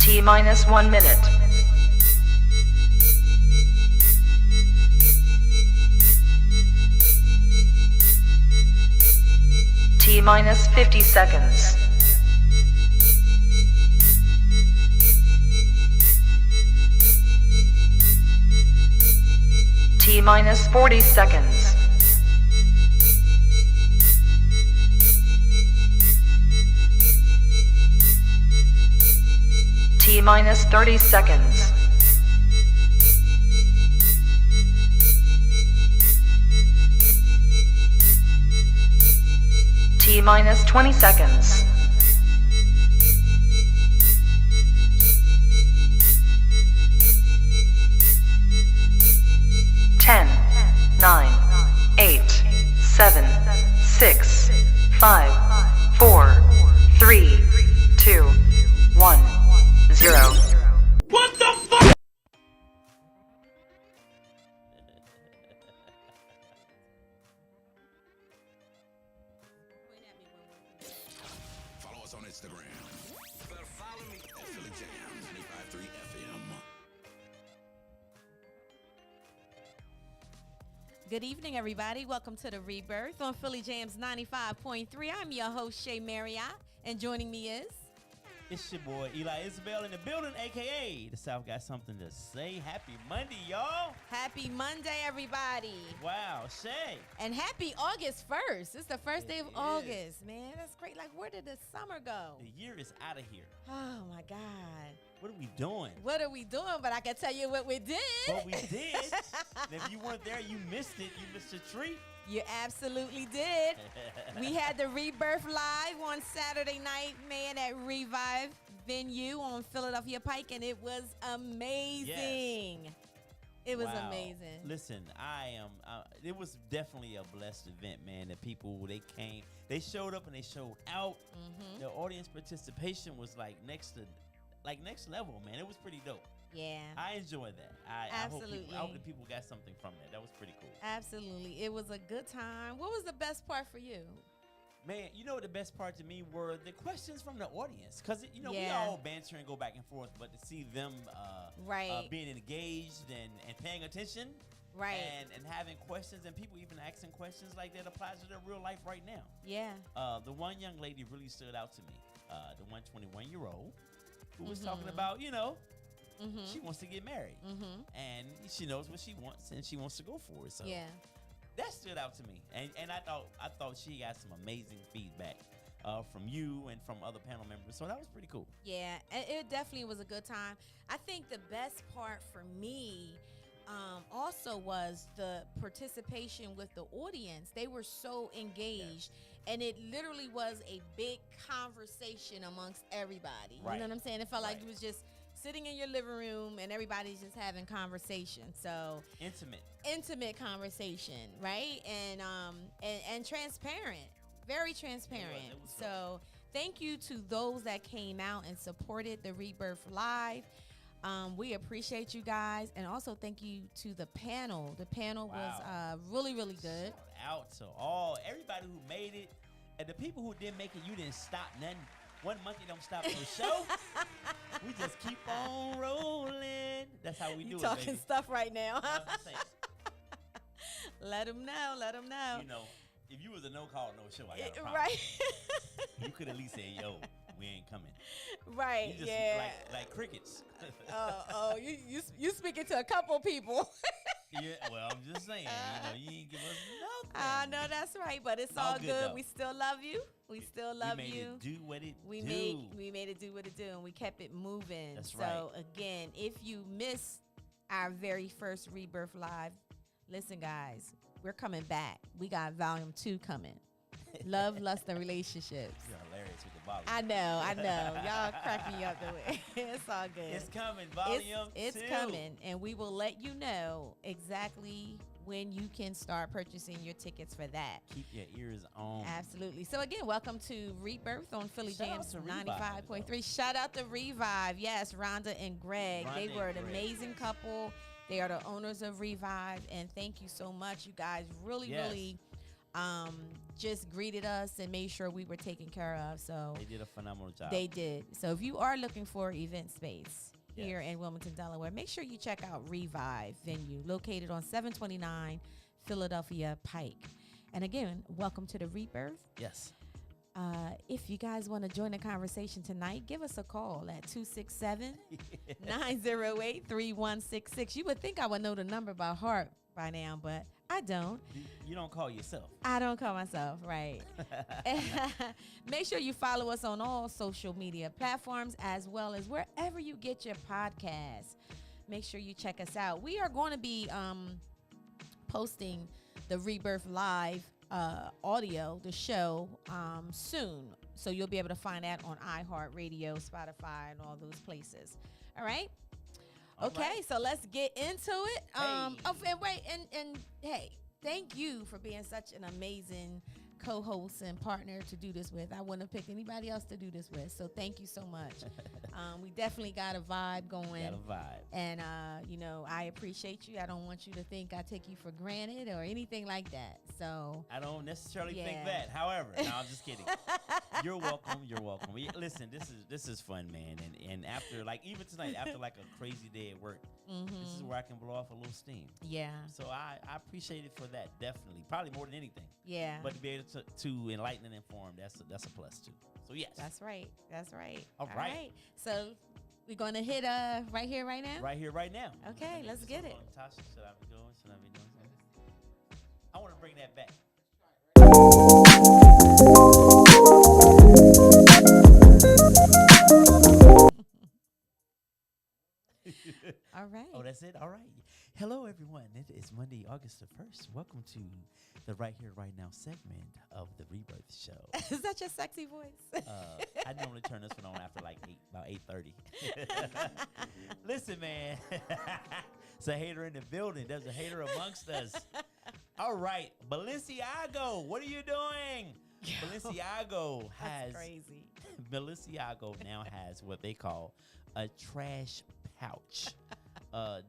T minus 1 minute. T minus 50 seconds. T minus 40 seconds. T minus 30 seconds. T minus 20 seconds. Ten, 9, 8, 7, 6, 5, 4, 3, 2, 1, 0. What the fuck? Follow us on Instagram. Better follow me at Philly Jams 95.3 FM. Good evening, everybody. Welcome to the Rebirth on Philly Jams 95.3. I'm your host, Shay Marriott, and joining me is... It's your boy Eli Isabel in the building, aka the South got something to say. Happy Monday, y'all. Happy Monday, everybody. Wow, Shay. And happy August 1st. It's the first day of is. August, man. That's great. Like, where did the summer go? The year is out of here. Oh, my God. What are we doing? What are we doing? But I can tell you what we did. What we did. And if you weren't there, you missed it. You missed a treat. You absolutely did. We had the Rebirth live on Saturday night, man, at Revive venue on Philadelphia Pike, and it was amazing. Yes. It was Wow. amazing. Listen, I am. It was definitely a blessed event, man. The people, they came, they showed up and they showed out. Mm-hmm. The audience participation was like next level, man. It was pretty dope. Yeah. I enjoyed that. I hope Absolutely. the people got something from that. That was pretty cool. Absolutely. It was a good time. What was the best part for you? Man, you know what the best part to me were the questions from the audience. Because, we Yeah. all banter and go back and forth, but to see them Right. being engaged and paying attention Right. and having questions and people even asking questions like that applies to their real life right now. Yeah. The one young lady really stood out to me, the 121-year-old who was talking Mhm. about, Mm-hmm. she wants to get married. Mm-hmm. And she knows what she wants and she wants to go for it. So Yeah. that stood out to me. And I thought she got some amazing feedback from you and from other panel members. So that was pretty cool. Yeah, it definitely was a good time. I think the best part for me also was the participation with the audience. They were so engaged, and it literally was a big conversation amongst everybody. Right. You know what I'm saying? It felt like Right. it was just sitting in your living room and everybody's just having conversation. So intimate conversation, right? And transparent, very transparent. It was so thank you to those that came out and supported the Rebirth Live. We appreciate you guys, and also thank you to the panel. The panel was really, really good. Shout out to everybody who made it, and the people who didn't make it. You didn't stop nothing. One monkey don't stop no show. We just keep on rolling. That's how we do You it, talking baby. stuff right now. I'm just saying. Let them know. Let them know. If you was a no call, no show, I got a problem. Right. You could at least say, "Yo, we ain't coming." Right. You just Yeah. like crickets. You speaking to a couple people. Yeah, well, I'm just saying, you ain't give us nothing. I know that's right, but it's all good. though. We still love you. We still love we made you. It do what it We do. made it do what it do, and we kept it moving. That's so right. again, if you missed our very first Rebirth Live, listen, guys, we're coming back. We got volume 2 coming. Love, lust, and relationships. You're hilarious with the volume. I know. Y'all crack me up the way. It's all good. It's coming, volume It's 2. coming, and we will let you know exactly when you can start purchasing your tickets for that. Keep your ears on. Absolutely. So again, welcome to Rebirth on Philly Shout out Jams to Revive, 95.3. Shout out to Revive. Yes, Rhonda and Greg. They Rhonda were and an Greg, amazing yes. couple. They are the owners of Revive, and thank you so much. You guys really, Yes. really just greeted us and made sure we were taken care of. So They did a phenomenal job. they did. So if you are looking for event space here Yes. in Wilmington, Delaware, make sure you check out Revive venue located on 729 Philadelphia Pike. And again, welcome to the Rebirth. Yes. If you guys want to join the conversation tonight, give us a call at 267-908-3166. You would think I would know the number by heart by now, but I don't. You don't call yourself. I don't call myself, right. Make sure you follow us on all social media platforms as well as wherever you get your podcasts. Make sure you check us out. We are going to be posting the Rebirth Live audio, the show, soon. So you'll be able to find that on iHeartRadio, Spotify, and all those places. All right? All Okay, right. so let's get into it. Hey. And hey, thank you for being such an amazing co-host and partner to do this with. I wouldn't have picked anybody else to do this with, so thank you so much. We definitely got a vibe going. Got a vibe. And, I appreciate you. I don't want you to think I take you for granted or anything like that. So I don't necessarily think Yeah. that. However, no, I'm just kidding. You're welcome. You're welcome. Listen, this is fun, man. And after even tonight, after like a crazy day at work, this is where I can blow off a little steam. yeah, So I appreciate it for that, definitely. Probably more than anything. yeah. But to be able to enlighten and inform, that's a plus too. So yes. That's right. That's right. All right. So we're going to hit right here, right now? Right here, right now. Okay, let's get it. Tasha, should I be doing something? I want to bring that back. All right. Oh, that's it? All right. Hello, everyone. It is Monday, August the 1st. Welcome to the Right Here, Right Now segment of the Rebirth Show. Is that your sexy voice? I normally turn this one on after about 8:30. Listen, man. It's a hater in the building. There's a hater amongst us. All right. Balenciaga, what are you doing? Balenciaga That's has crazy. Balenciaga now has what they call a trash pouch.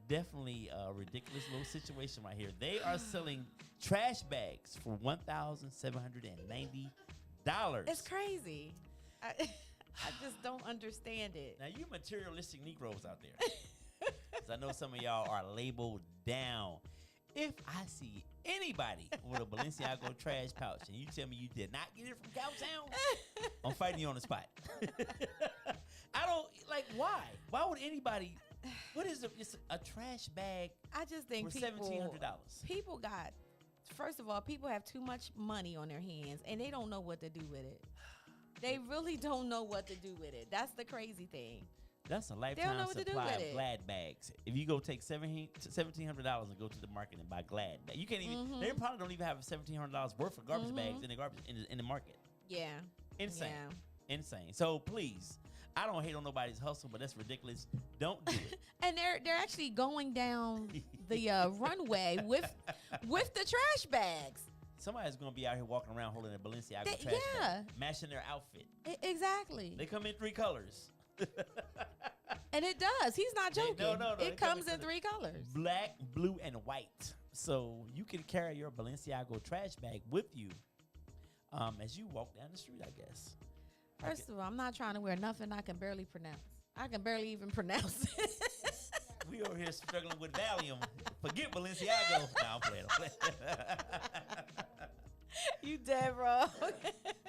Definitely a ridiculous little situation right here. They are selling trash bags for $1,790. It's crazy. I just don't understand it. Now, you materialistic Negroes out there. 'Cause I know some of y'all are labeled down. If I see anybody with a Balenciaga trash pouch and you tell me you did not get it from Cowtown, I'm fighting you on the spot. I don't, why? Why would anybody, what is it's a trash bag I just think for people $1,700? First of all, people have too much money on their hands and they don't know what to do with it. They really don't know what to do with it. That's the crazy thing. That's a know lifetime what to do supply with of it. Glad bags. If you go take $1,700 and go to the market and buy Glad bags, you can't even. They probably don't even have $1,700 worth of garbage bags in the in the market. Yeah. Insane, Yeah. insane. So please, I don't hate on nobody's hustle, but that's ridiculous. Don't do it. And they're actually going down the runway with the trash bags. Somebody's gonna be out here walking around holding a Balenciaga trash yeah. bag, matching their outfit. Exactly. They come in 3 colors. And it does. He's not They- joking. no, they It come comes in in 3 colors. Black, blue, and white. So you can carry your Balenciaga trash bag with you as you walk down the street, I guess. First of all, I'm not trying to wear nothing I can barely pronounce. I can barely even pronounce it. We over here struggling with Valium. Forget Balenciaga. No, I'm playing. You dead wrong.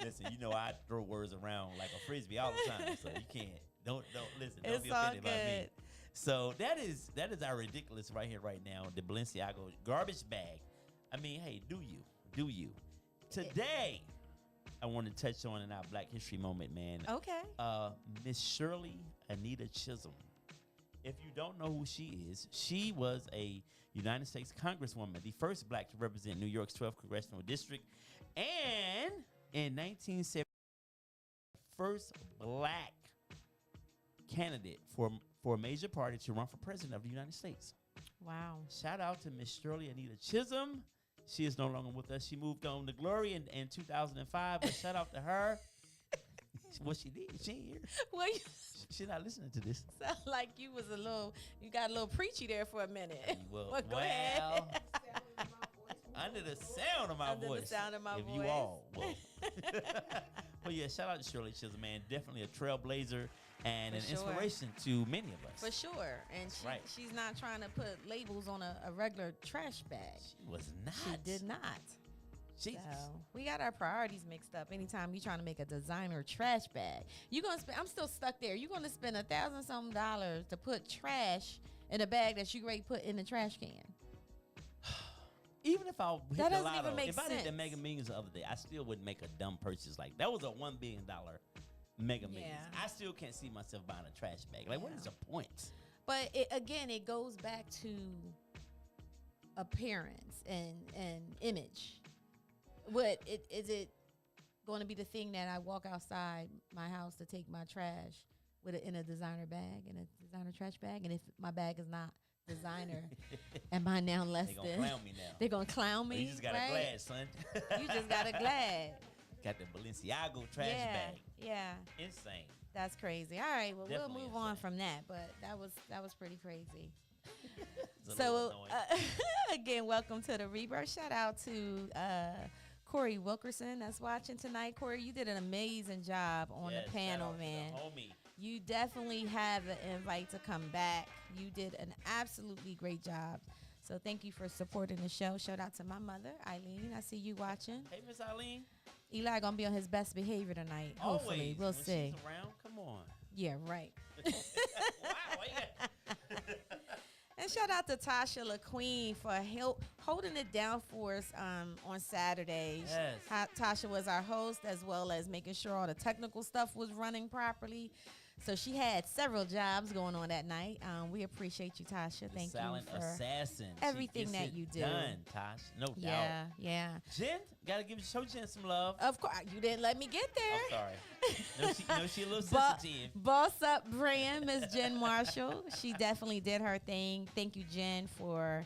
Listen, you know I throw words around like a frisbee all the time, so you can't. Don't listen. Don't It's be all offended by me. good. So that is our ridiculous right here, right now. The Balenciaga garbage bag. I mean, hey, do you? Today, I want to touch on in our Black History moment, man. Okay. Miss Shirley Anita Chisholm. If you don't know who she is, she was a United States Congresswoman, the first black to represent New York's 12th Congressional District, and in 1970, first black candidate for a major party to run for president of the United States. Wow. Shout out to Miss Shirley Anita Chisholm. She is no longer with us. She moved on to glory in 2005, but shout out to her. What she did, she ain't here. Well, you She's not listening to this. sound like you got a little preachy there for a minute. Well, Well, go ahead. under the sound of my Under the voice. sound of my if voice. you all will. But yeah, shout out to Shirley Chisholm, man. Definitely a trailblazer and For an sure. inspiration to many of us. For sure. And she's not trying to put labels on a regular trash bag. She was not. She did not. Jesus. So we got our priorities mixed up. Anytime you're trying to make a designer trash bag, you're gonna spend. I'm still stuck there. You're gonna spend $1,000-something to put trash in a bag that you already put in the trash can. Even if I hit That the doesn't lotto, even make if I did the sense. Mega Millions the other day, I still wouldn't make a dumb purchase like that. Was a $1 billion Mega Millions. Yeah. I still can't see myself buying a trash bag. Like, what is the point? But it goes back to appearance and image. Is it going to be the thing that I walk outside my house to take my trash in a designer bag, in a designer trash bag? And if my bag is not designer, am I now less They than? gonna clown me now. They're gonna clown me. You just got right? a glad, son. You just got a glad. Got the Balenciaga trash bag. Yeah. Insane. That's crazy. All right, well, Definitely we'll move on insane. from that, but that was pretty crazy. It's a So little annoying. again, welcome to the Rebirth. Shout out to Corey Wilkerson that's watching tonight. Corey, you did an amazing job on Yes, the panel, shout out to the man. homie. You definitely have an invite to come back. You did an absolutely great job. So thank you for supporting the show. Shout out to my mother, Eileen. I see you watching. Hey, Miss Eileen. Eli gonna be on his best behavior tonight. Hopefully, Always. we'll when see. She's around, come on. Yeah, right. Wow. And shout out to Tasha LaQueen for holding it down for us on Saturday. Yes. Tasha was our host, as well as making sure all the technical stuff was running properly. So she had several jobs going on that night. We appreciate you, Tasha. Thank Silent you for assassin. everything She gets that it you do. Done, Tosh. No doubt. Yeah. Jen, gotta show Jen some love. Of course, you didn't let me get there. I'm sorry. No, she a little sensitive. Boss Up Brand, Miss Jen Marshall. She definitely did her thing. Thank you, Jen, for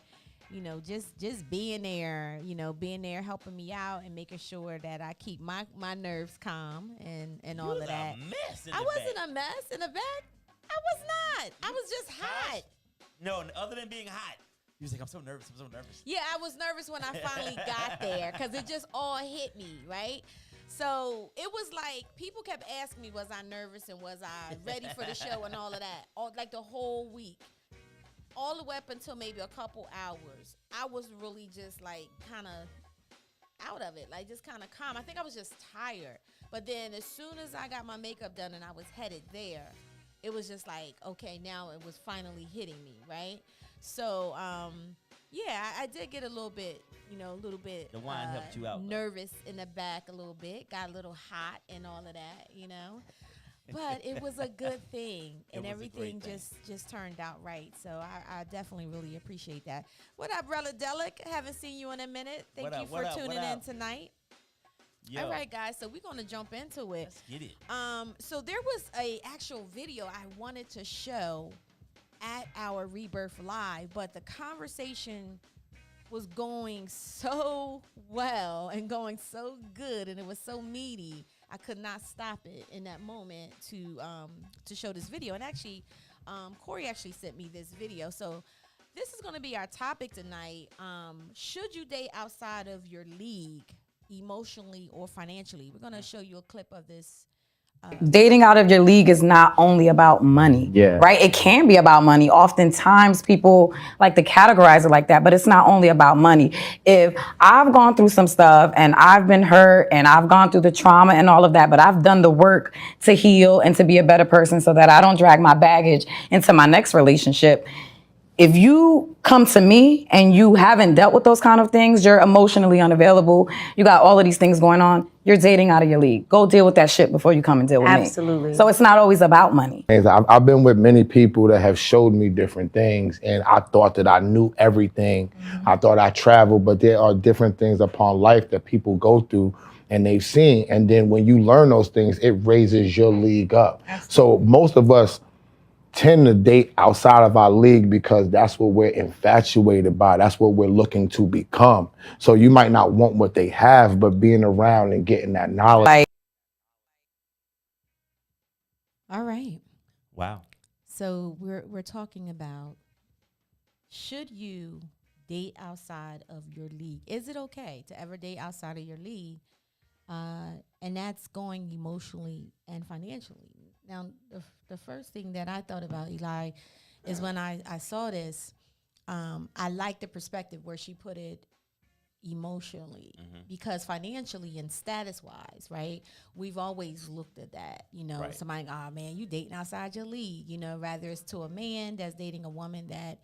just being there, being there, helping me out and making sure that I keep my nerves calm and all of that. A mess in I the wasn't back. a mess in the back. I was not. I was just hot. No, other than being hot. He was like, I'm so nervous. Yeah, I was nervous when I finally got there because it just all hit me, right? So it was like people kept asking me, was I nervous and was I ready for the show and all of that, like the whole week. All the way up until maybe a couple hours, I was really just like kind of out of it, like just kind of calm. I think I was just tired. But then as soon as I got my makeup done and I was headed there, it was just like, okay, now it was finally hitting me, right? So, yeah, I did get a little bit, The wine helped you out. nervous in the back a little bit, got a little hot and all of that, But it was a good thing, and was a everything great thing. just turned out right. So I definitely really appreciate that. What up, Brother Delic? Haven't seen you in a minute. Thank What you up, for what up, tuning what in up? tonight. Yo, All right, guys. So we're gonna jump into it. let's get it. So there was a actual video I wanted to show at our Rebirth Live, but the conversation was going so well and going so good, and it was so meaty. I could not stop it in that moment to show this video. And actually, Corey actually sent me this video. So this is going to be our topic tonight. Should you date outside of your league, emotionally or financially? We're going to show you a clip of this. Dating out of your league is not only about money, right? It can be about money. Oftentimes people like to categorize it like that, but it's not only about money. If I've gone through some stuff and I've been hurt and I've gone through the trauma and all of that, but I've done the work to heal and to be a better person so that I don't drag my baggage into my next relationship. If you come to me and you haven't dealt with those kind of things, you're emotionally unavailable, you got all of these things going on, you're dating out of your league. Go deal with that shit before you come and deal with me. Absolutely. So it's not always about money. I've been with many people that have showed me different things, and I thought that I knew everything. Mm-hmm. I thought I traveled, but there are different things upon life that people go through and they've seen. And then when you learn those things, it raises your league up. Absolutely. So most of us tend to date outside of our league because that's what we're infatuated by. That's what we're looking to become. So you might not want what they have, but being around and getting that knowledge. All right. Wow. So we're talking about, should you date outside of your league. Is it okay to ever date outside of your league? And that's going emotionally and financially. Now, the first thing that I thought about, Eli, is when I saw this, I like the perspective where she put it emotionally, because financially and status wise, right, we've always looked at that, Right. somebody, oh man, you dating outside your league, rather it's to a man that's dating a woman that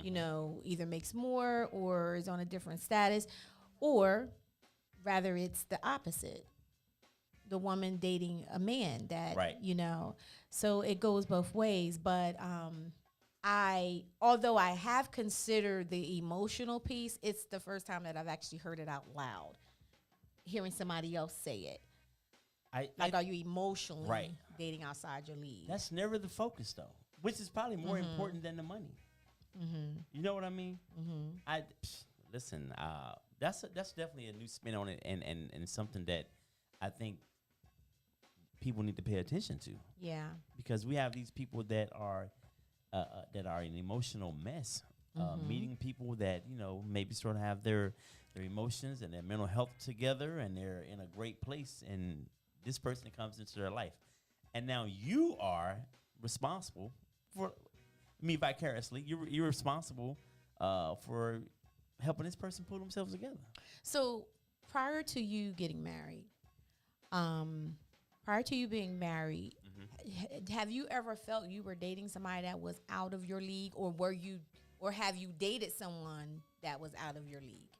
either makes more or is on a different status, or rather it's the opposite, the woman dating a man that Right. So it goes both ways. But although I have considered the emotional piece, it's the first time that I've actually heard it out loud, hearing somebody else say it. Are you emotionally Right. dating outside your league? That's never the focus, though, which is probably more important than the money. You know what I mean? Listen, that's definitely a new spin on it, and something that I think people need to pay attention to, Yeah. because we have these people that are an emotional mess, meeting people that maybe sort of have their emotions and their mental health together, and they're in a great place, and this person comes into their life, and now you are responsible for me vicariously. You're responsible for helping this person pull themselves together. So prior to you getting married, prior to you being married, have you ever felt you were dating somebody that was out of your league, or have you dated someone that was out of your league?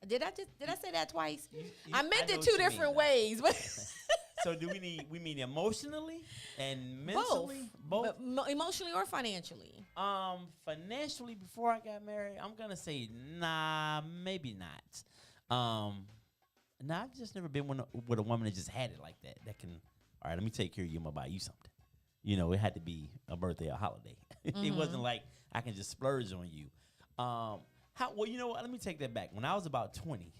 Did I say that twice? I meant it two different ways. But so do we mean emotionally and mentally? Both. But emotionally or financially? Financially, before I got married, I'm gonna say nah, maybe not. Nah, I've just never been with a woman that just had it like that. That can, all right, let me take care of you. I'm gonna buy you something. It had to be a birthday or holiday. It wasn't like I can just splurge on you. Well, you know what? Let me take that back. When I was about 20.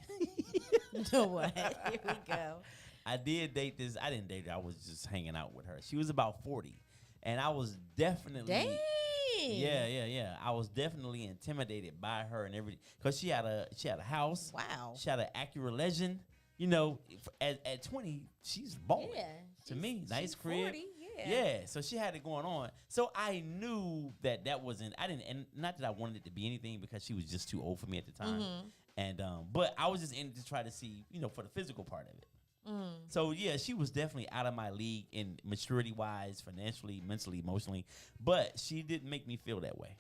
You know what? Here we go. I did date this. I didn't date her. I was just hanging out with her. She was about 40. And I was definitely. Dang. Yeah. I was definitely intimidated by her and everything. Because she had a house. Wow. She had an Acura Legend. At 20, she's balling. Yeah. To me, nice crib. 40, Yeah, so she had it going on. So I knew that wasn't. And not that I wanted it to be anything, because she was just too old for me at the time. And but I was just in it to try to see, for the physical part of it. So yeah, she was definitely out of my league in maturity wise, financially, mentally, emotionally. But she didn't make me feel that way.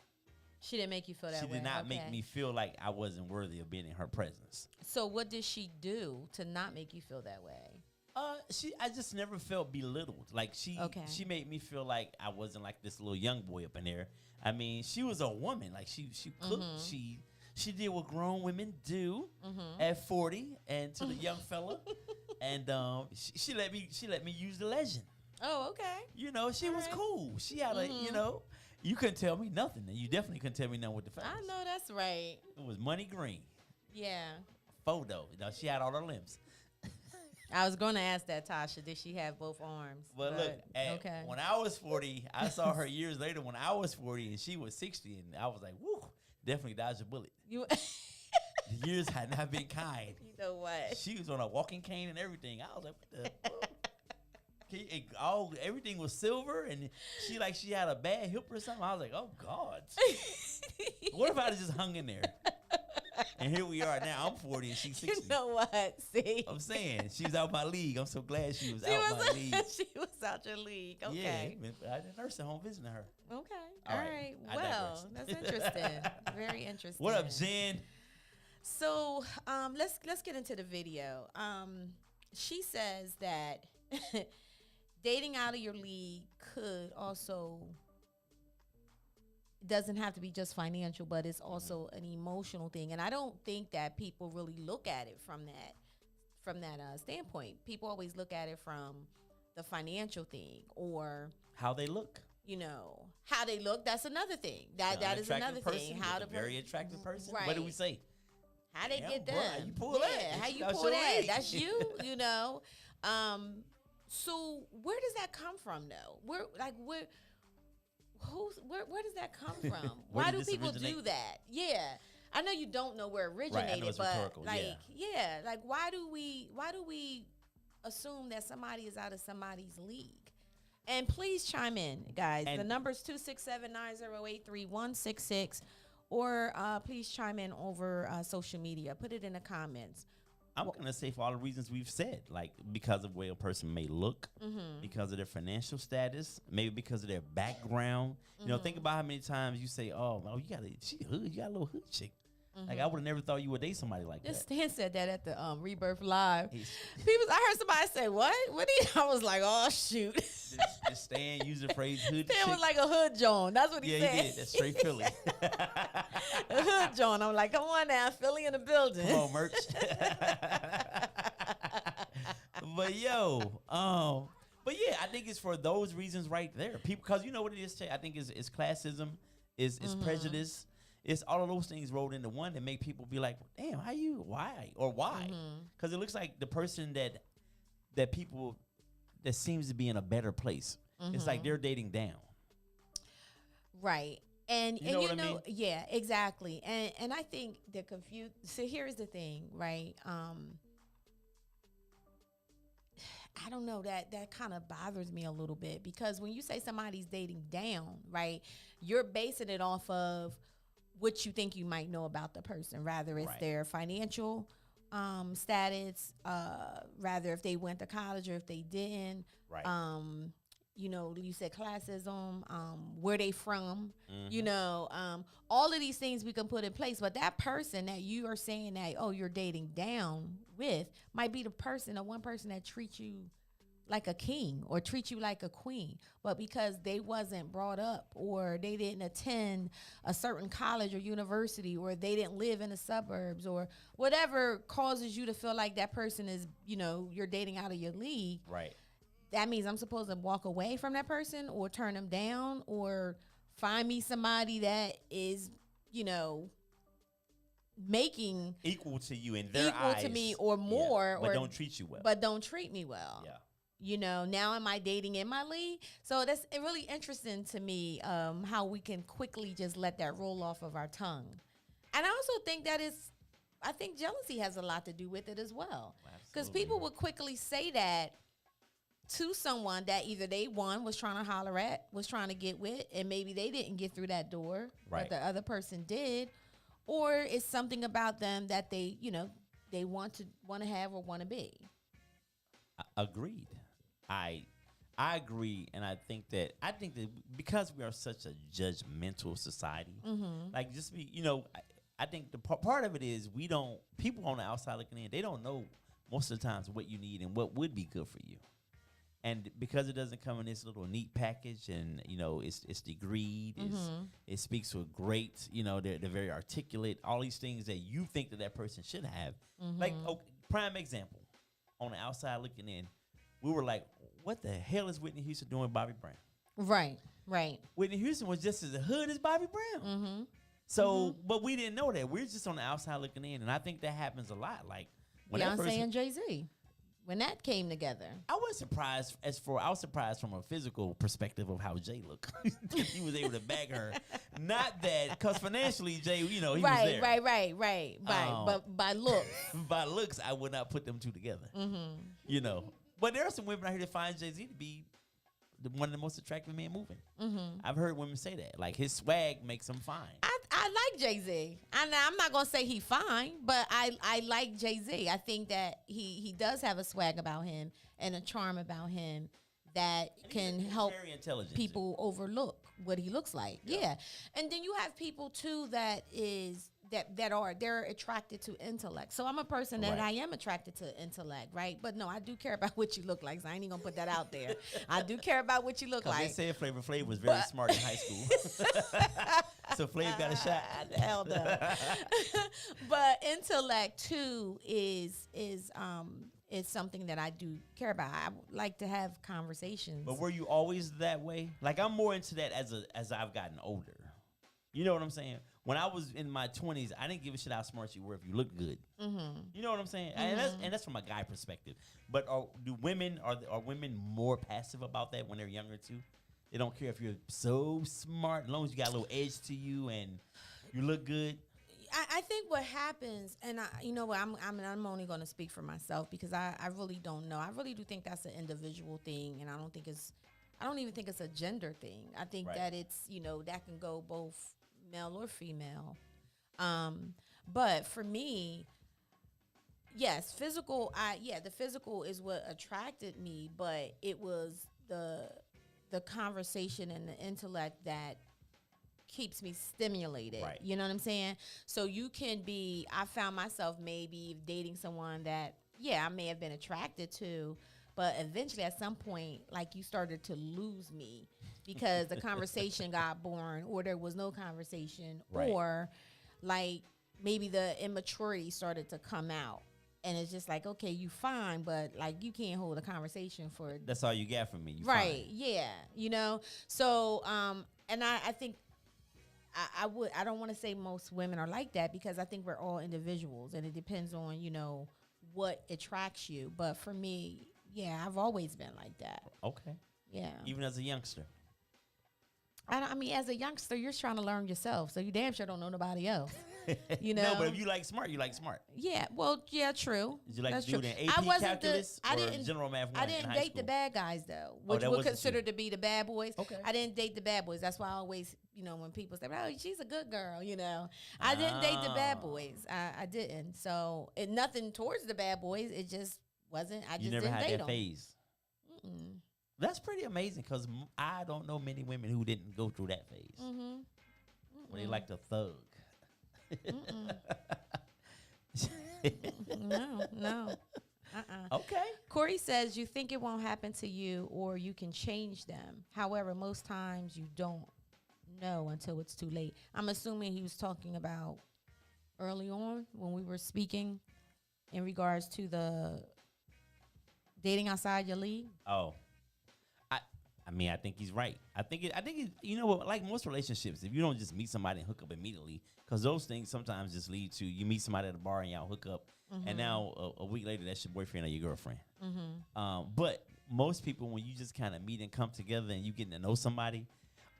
She didn't make you feel that way. She did not make me feel like I wasn't worthy of being in her presence. So what did she do to not make you feel that way? I just never felt belittled. Like she made me feel like I wasn't like this little young boy up in there. I mean, she was a woman. Like she cooked. She did what grown women do at 40, and to the young fella, and she let me use the Legend. Oh, okay. She was cool. She had you couldn't tell me nothing, and you definitely couldn't tell me nothing with the facts. I know that's right. It was money green. Yeah. Photo. She had all her limbs. I was going to ask that, Tasha. Did she have both arms? Well, look, when I was 40, I saw her years later when I was 40, and she was 60, and I was like, woo, definitely dodged a bullet. The years had not been kind. You know what? She was on a walking cane and everything. I was like, what the everything was silver, and she had a bad hip or something. I was like, oh, God. What if I just hung in there? And here we are now. I'm 40 and she's 60. You know what? See? I'm saying, she's out my league. I'm so glad she was out my league. She was out your league. Okay. Yeah, I had a nursing home visiting her. Okay. All All right. right. Well, that's interesting. Very interesting. What up, Jen? So let's get into the video. She says that dating out of your league could also doesn't have to be just financial, but it's also an emotional thing. And I don't think that people really look at it from that standpoint. People always look at it from the financial thing, or how they look. How they look. That's another thing. That is another thing. How a very attractive person. Right. What do we say? How they get done? How you pull that? How you pull that? That's you. So where does that come from, though? Where does that come from? Why do people do that? Yeah. I know you don't know where it originated, it's but rhetorical, like why do we assume that somebody is out of somebody's league? And please chime in, guys. And the number's 267-908-3166, or please chime in over social media. Put it in the comments. I'm gonna say for all the reasons we've said, like because of where a person may look, because of their financial status, maybe because of their background. You know, think about how many times you say, "Oh, you got you got a little hood chick." Like I would have never thought you would date somebody like that. Stan said that at the Rebirth Live. I heard somebody say, "What? What?" I was like, "Oh shoot!" Just Stan use the phrase "hood." Stan was like a hood John. That's what he said. Yeah, he did. That's straight Philly. A hood John. I'm like, come on now, Philly in the building. Come on, merch. But but yeah, I think it's for those reasons right there. People, because you know what it is. I think it's classism, is prejudice. It's all of those things rolled into one that make people be like, damn, why? Because it looks like the person that people that seems to be in a better place. It's like they're dating down. Right. And you know what I mean? Yeah, exactly. And I think they're confused. So here's the thing, right? I don't know, that kind of bothers me a little bit, because when you say somebody's dating down, right, you're basing it off of what you think you might know about the person, rather it's their financial status, rather if they went to college or if they didn't. Right. You know, you said classism, where they from, you know, all of these things we can put in place. But that person that you are saying that, oh, you're dating down with, might be the one person that treats you like a king or treat you like a queen. But because they wasn't brought up, or they didn't attend a certain college or university, or they didn't live in the suburbs, or whatever causes you to feel like that person is, you know, you're dating out of your league. Right. That means I'm supposed to walk away from that person or turn them down, or find me somebody that is, you know, making equal to you in their eyes, to me or more, but or don't treat you well. But don't treat me well. Yeah. You know, now am I dating in my league? So that's really interesting to me, how we can quickly just let that roll off of our tongue. And I also think I think jealousy has a lot to do with it as well. Because people would quickly say that to someone that either they was trying to holler at, was trying to get with, and maybe they didn't get through that door, but the other person did, or it's something about them that they, you know, they want to have or want to be. Agreed. I agree, and I think that because we are such a judgmental society, like just be, you know, I think the part of it is people on the outside looking in, they don't know most of the times what you need and what would be good for you. And because it doesn't come in this little neat package, and you know it's degreed, it speaks with great, you know, they're very articulate, all these things that you think that person should have. Like, prime example, on the outside looking in, we were like, what the hell is Whitney Houston doing with Bobby Brown? Right. Whitney Houston was just as hood as Bobby Brown. So, but we didn't know that. We're just on the outside looking in, and I think that happens a lot. Like when Beyonce and Jay-Z, when that came together, I was surprised. I was surprised from a physical perspective of how Jay looked. He was able to bag her. Not that, because financially, Jay, you know, he was there. Right. But by looks, by looks, I would not put them two together. You know, but there are some women out here that find Jay-Z to be one of the most attractive men moving. I've heard women say that, like his swag makes him fine. I like Jay-Z. I'm not gonna say he fine, but I like Jay-Z. I think that he does have a swag about him and a charm about him that can help people overlook what he looks like. Yeah. And then you have people too they're attracted to intellect. So I'm a person that I am attracted to intellect, right? But no, I do care about what you look like. So I ain't even gonna put that out there. I do care about what you look like. They said Flavor Flav was very smart in high school. So Flav got a shot. Hell no. But intellect too is something that I do care about. I like to have conversations. But were you always that way? Like, I'm more into that as I've gotten older. You know what I'm saying? When I was in my 20s, I didn't give a shit how smart you were if you look good. You know what I'm saying? And that's from a guy perspective. But are women more passive about that when they're younger too? They don't care if you're so smart, as long as you got a little edge to you and you look good. I think what happens, and you know what, I'm only going to speak for myself because I really don't know. I really do think that's an individual thing, and I don't even think it's a gender thing. I think that it's, that can go both male or female. But for me, yes, the physical is what attracted me, but it was the conversation and the intellect that keeps me stimulated. Right. You know what I'm saying? So I found myself maybe dating someone that, I may have been attracted to, but eventually at some point, like, you started to lose me because the conversation got boring, or there was no conversation, or like maybe the immaturity started to come out. And it's just like, okay, you fine, but like you can't hold a conversation for. That's all you got from me. You right. fine. Yeah. So, and I think I don't want to say most women are like that because I think we're all individuals and it depends on, what attracts you. But for me, I've always been like that. Okay. Yeah. Even as a youngster. I mean, as a youngster, you're trying to learn yourself, so you damn sure don't know nobody else. No, but if you like smart, you like smart. Yeah, well, yeah, true. Did you like That's to do true. it in AP calculus or general math? I didn't date the bad guys though, which that would wasn't consider you. to be the bad boys. Okay. I didn't date the bad boys. That's why I always, when people say, "Oh, she's a good girl," I didn't date the bad boys. I didn't. So nothing towards the bad boys. It just wasn't. I just never didn't had date that them. phase. That's pretty amazing because I don't know many women who didn't go through that phase. Where they like to thug. No. Okay. Corey says you think it won't happen to you or you can change them. However, most times you don't know until it's too late. I'm assuming he was talking about early on when we were speaking in regards to the dating outside your league. Oh. I mean, I think he's right. I think you know what, like most relationships, if you don't just meet somebody and hook up immediately, because those things sometimes just lead to you meet somebody at a bar and y'all hook up, and now a week later that's your boyfriend or your girlfriend. But most people, when you just kind of meet and come together and you getting to know somebody,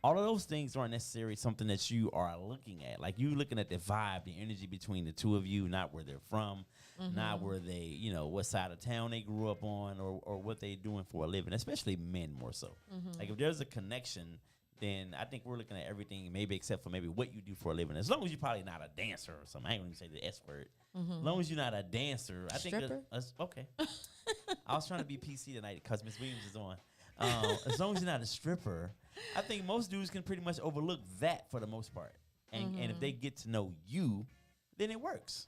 all of those things aren't necessarily something that you are looking at. Like you looking at the vibe, the energy between the two of you, not where they're from, not where they, what side of town they grew up on, or what they're doing for a living, especially men more so. Like if there's a connection, then I think we're looking at everything, maybe except for maybe what you do for a living. As long as you're probably not a dancer or something. I ain't going to say the S word. As long as you're not a dancer. I think okay. I was trying to be PC tonight because Miss Williams is on. As long as you're not a stripper, I think most dudes can pretty much overlook that for the most part. And if they get to know you, then it works.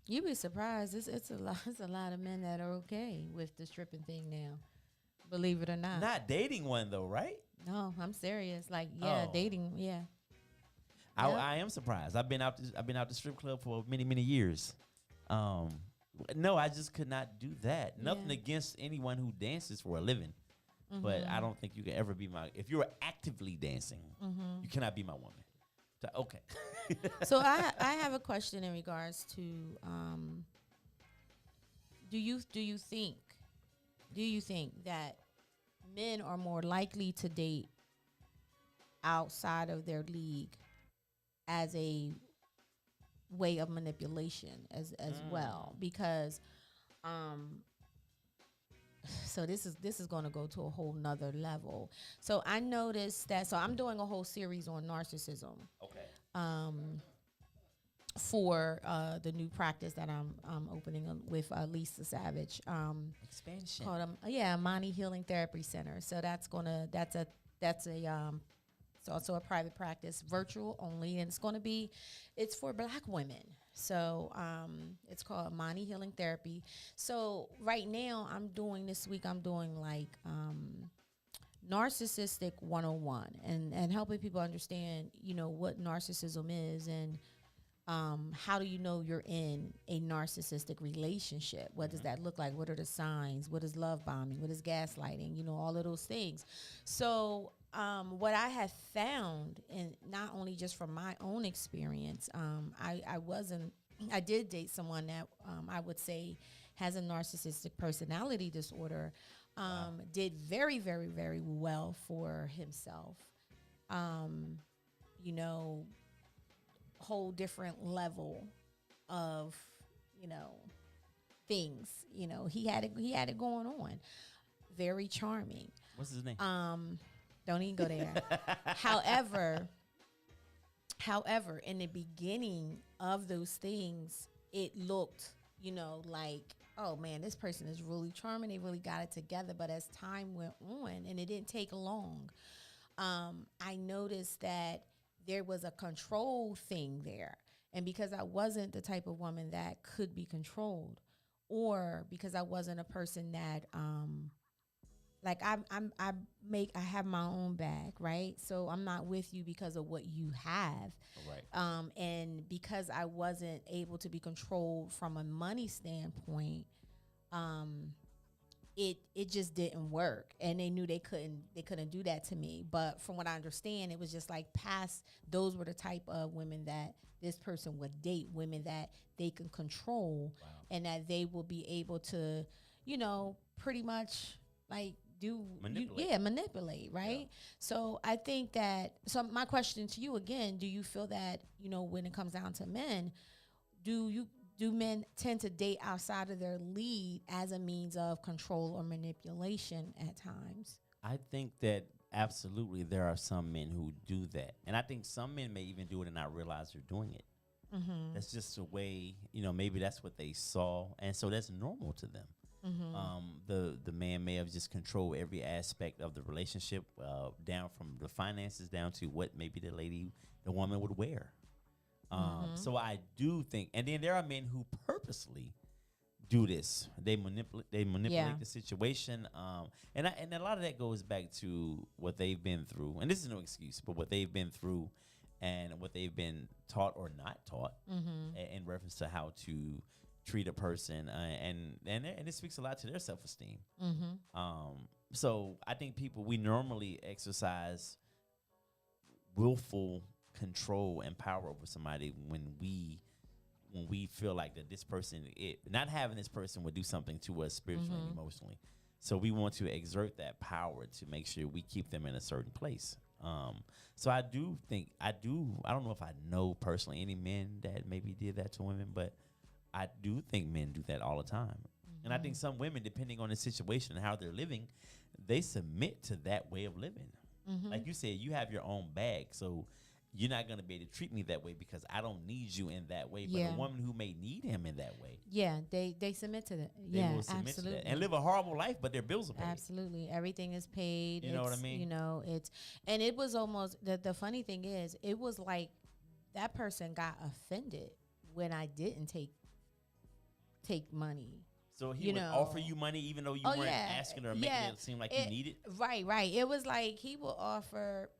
You'd be surprised. It's a lot of men that are okay with the stripping thing now. Believe it or not. Not dating one though, right? No, I'm serious. Like, dating, yeah. I am surprised. I've been out the strip club for many years. No, I just could not do that. Nothing against anyone who dances for a living. But I don't think you can ever be if you're actively dancing, you cannot be my woman. So, okay. So I have a question in regards to, do you think that men are more likely to date outside of their league as a way of manipulation as well? Because, so this is going to go to a whole nother level. So I noticed that. So I'm doing a whole series on narcissism. Okay. For the new practice that I'm opening with Lisa Savage. Expansion. Called Amani Healing Therapy Center. So that's it's also a private practice, virtual only, and it's for Black women. So it's called Amani Healing Therapy. So right now I'm doing like Narcissistic 101 and helping people understand, what narcissism is and how do you know you're in a narcissistic relationship? What does that look like? What are the signs? What is love bombing? What is gaslighting? All of those things. So what I have found, and not only just from my own experience, I did date someone that I would say has a narcissistic personality disorder, did very, very, very well for himself. whole different level of, you know, things. You know, he had it going on. Very charming. What's his name? Don't even go there. However, in the beginning of those things, it looked, you know, like, oh man, this person is really charming. They really got it together. But as time went on, and it didn't take long, I noticed that there was a control thing there. And because I wasn't the type of woman that could be controlled, or because I wasn't a person that, like I have my own bag, right? So I'm not with you because of what you have. Right. And because I wasn't able to be controlled from a money standpoint, it just didn't work. And they knew they couldn't do that to me. But from what I understand, it was just like those were the type of women that this person would date, women that they can control. Wow. And that they will be able to, you know, pretty much like manipulate, right? Yeah. So I think that, so my question to you again, do you feel that, you know, when it comes down to men, do men tend to date outside of their lead as a means of control or manipulation at times? I think that absolutely there are some men who do that. And I think some men may even do it and not realize they're doing it. Mm-hmm. That's just the way, you know, maybe that's what they saw. And so that's normal to them. Mm-hmm. The man may have just controlled every aspect of the relationship, down from the finances down to what maybe the woman would wear. So I do think, and then there are men who purposely do this. They manipulate the situation. And a lot of that goes back to what they've been through. And this is no excuse, but what they've been through and what they've been taught or not taught in reference to how to treat a person, and it speaks a lot to their self-esteem. So I think we normally exercise willful control and power over somebody when we feel like that this person, not having this person would do something to us spiritually and emotionally. So we want to exert that power to make sure we keep them in a certain place. So I do think I don't know if I know personally any men that maybe did that to women, but I do think men do that all the time. And I think some women, depending on the situation and how they're living, they submit to that way of living. Like you said, you have your own bag, so you're not going to be able to treat me that way because I don't need you in that way. But a woman who may need him in that way, they submit to that. They will submit absolutely to that and live a horrible life, but their bills are paid. Absolutely, everything is paid. You know what I mean? You know, and it was almost the funny thing is, it was like that person got offended when I didn't take money. So he would offer you money even though you weren't asking or making it seem like you needed? Right. It was like he would offer,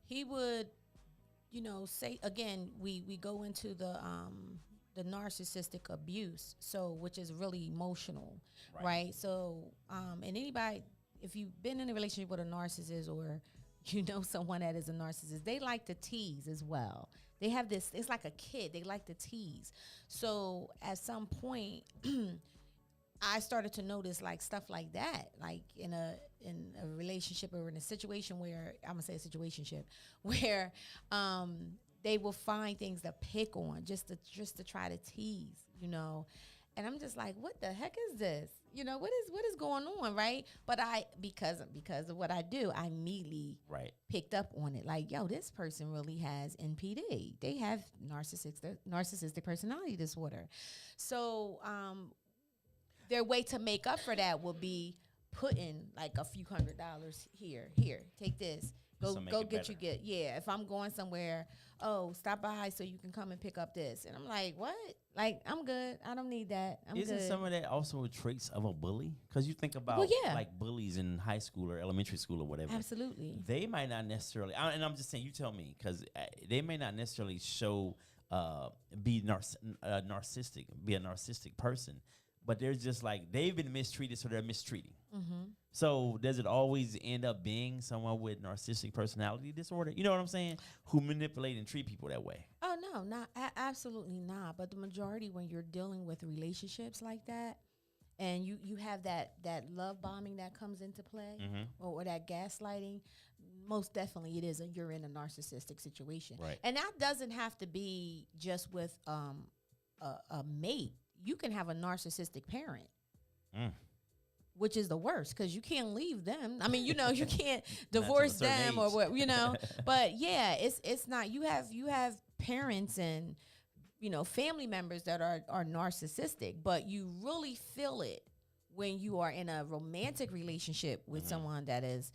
he would, you know, say, again, we go into the narcissistic abuse, so which is really emotional, right? So, and anybody, if you've been in a relationship with a narcissist or you know someone that is a narcissist, they like to tease as well. They have this, it's like a kid, they like to tease. So at some point, I started to notice like stuff like that, like in a relationship or in a situation where, I'm gonna say a situationship, where they will find things to pick on just to try to tease, you know. And I'm just like, what the heck is this? You know, what is going on, right? But because of what I do, I immediately picked up on it. Like, yo, this person really has NPD. They have narcissistic personality disorder. So their way to make up for that will be putting like a few $100 here, take this. Go get you get. Yeah, if I'm going somewhere, stop by so you can come and pick up this. And I'm like, what? Like, I'm good. I don't need that. Isn't good. Some of that also traits of a bully? Because you think about like bullies in high school or elementary school or whatever. Absolutely. They might not necessarily, and I'm just saying, you tell me, because they may not necessarily be a narcissistic person. But they're just like, they've been mistreated, so they're mistreating. So does it always end up being someone with narcissistic personality disorder? You know what I'm saying? Who manipulate and treat people that way? Oh, no, absolutely not. But the majority, when you're dealing with relationships like that, and you have that love bombing that comes into play, or that gaslighting, most definitely it is you're in a narcissistic situation. Right. And that doesn't have to be just with a mate. You can have a narcissistic parent. Which is the worst because you can't leave them. I mean, you know, you can't divorce them or what, you know. But yeah, it's not. You have parents and, you know, family members that are narcissistic, but you really feel it when you are in a romantic relationship with someone that has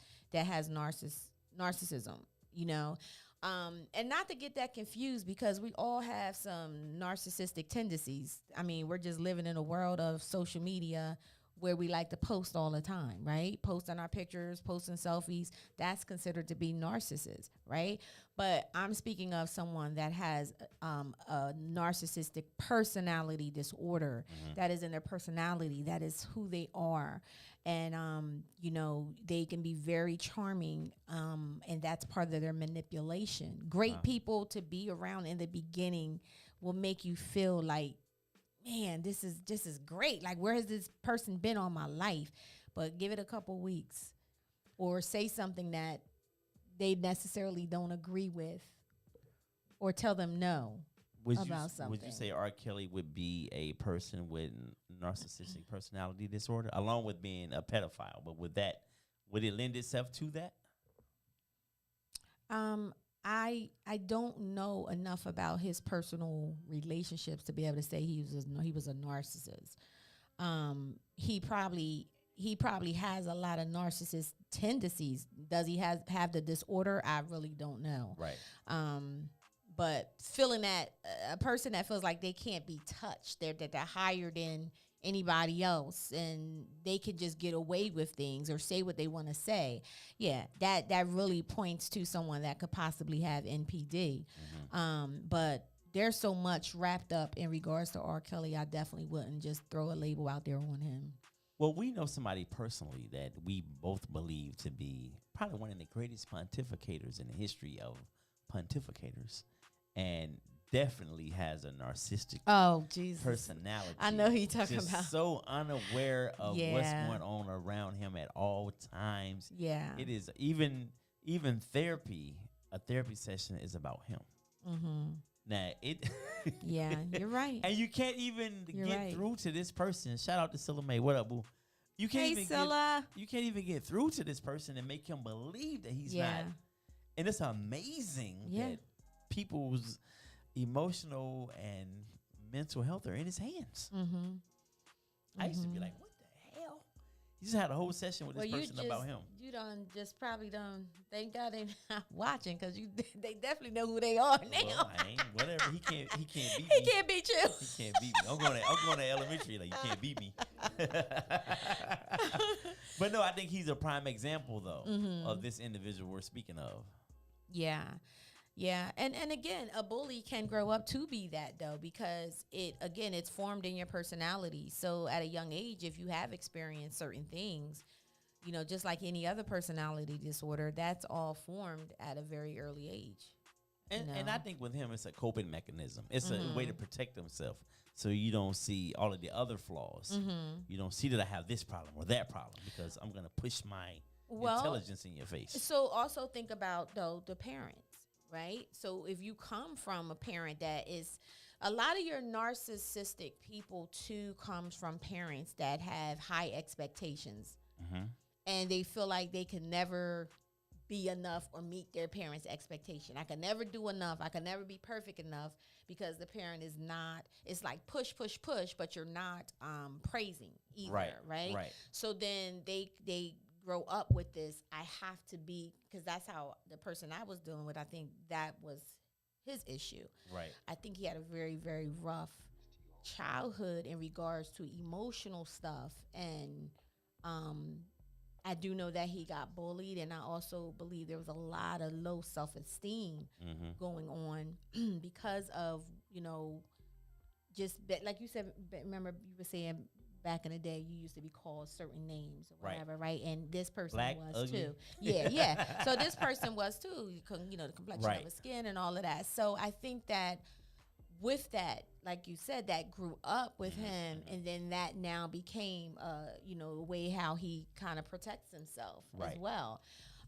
narcissism, you know. And not to get that confused because we all have some narcissistic tendencies. I mean, we're just living in a world of social media where we like to post all the time, right? Posting our pictures, posting selfies, that's considered to be narcissist, right? But I'm speaking of someone that has a narcissistic personality disorder. That is in their personality. That is who they are. And, you know, they can be very charming, and that's part of their manipulation. Great people to be around in the beginning will make you feel like, man, this is great. Like, where has this person been all my life? But give it a couple weeks or say something that they necessarily don't agree with or tell them no about something. Would you say R. Kelly would be a person with narcissistic personality disorder along with being a pedophile? But would it lend itself to that? I don't know enough about his personal relationships to be able to say he was a narcissist. He probably has a lot of narcissist tendencies. Does he have the disorder? I really don't know. Right. But feeling that a person that feels like they can't be touched, they're higher than anybody else and they could just get away with things or say what they want to say. Yeah, that really points to someone that could possibly have NPD. But there's so much wrapped up in regards to R. Kelly, I definitely wouldn't just throw a label out there on him. Well, we know somebody personally that we both believe to be probably one of the greatest pontificators in the history of pontificators, and definitely has a narcissistic personality. I know who you're talking Just about. so unaware of what's going on around him at all times. Yeah. It is even therapy. A therapy session is about him. Now Yeah, you're right. And you can't even get through to this person. Shout out to Scylla May. What up, boo? You can't you can't even get through to this person and make him believe that he's not. And it's amazing that people's emotional and mental health are in his hands. I used to be like, what the hell? You just had a whole session with this person about him. You probably thank God they're not watching because they definitely know who they are now. Well, whatever. He can't beat me. He can't beat you. He can't beat me. I'm going to elementary. Like, you can't beat me. But no, I think he's a prime example though of this individual we're speaking of. Yeah. And again, a bully can grow up to be that though, because it's formed in your personality. So at a young age, if you have experienced certain things, you know, just like any other personality disorder, that's all formed at a very early age. And I think with him, it's a coping mechanism. It's a way to protect himself. So you don't see all of the other flaws. You don't see that I have this problem or that problem because I'm going to push my intelligence in your face. So also think about though the parents. Right? So if you come from a parent that is, a lot of your narcissistic people too comes from parents that have high expectations and they feel like they can never be enough or meet their parents' expectation. I can never do enough. I can never be perfect enough because the parent is not, it's like push, but you're not praising either. Right. So then they grow up with this, I have to be, because that's how the person I was dealing with, I think that was his issue. Right. I think he had a very, very rough childhood in regards to emotional stuff. And I do know that he got bullied, and I also believe there was a lot of low self-esteem going on because of, you know, just like you said, remember you were saying back in the day, you used to be called certain names or whatever, right? And this person Black, was ugly. too. Yeah. So this person was too. You know, the complexion of his skin and all of that. So I think that with that, like you said, that grew up with him, and then that now became, you know, the way how he kind of protects himself as well.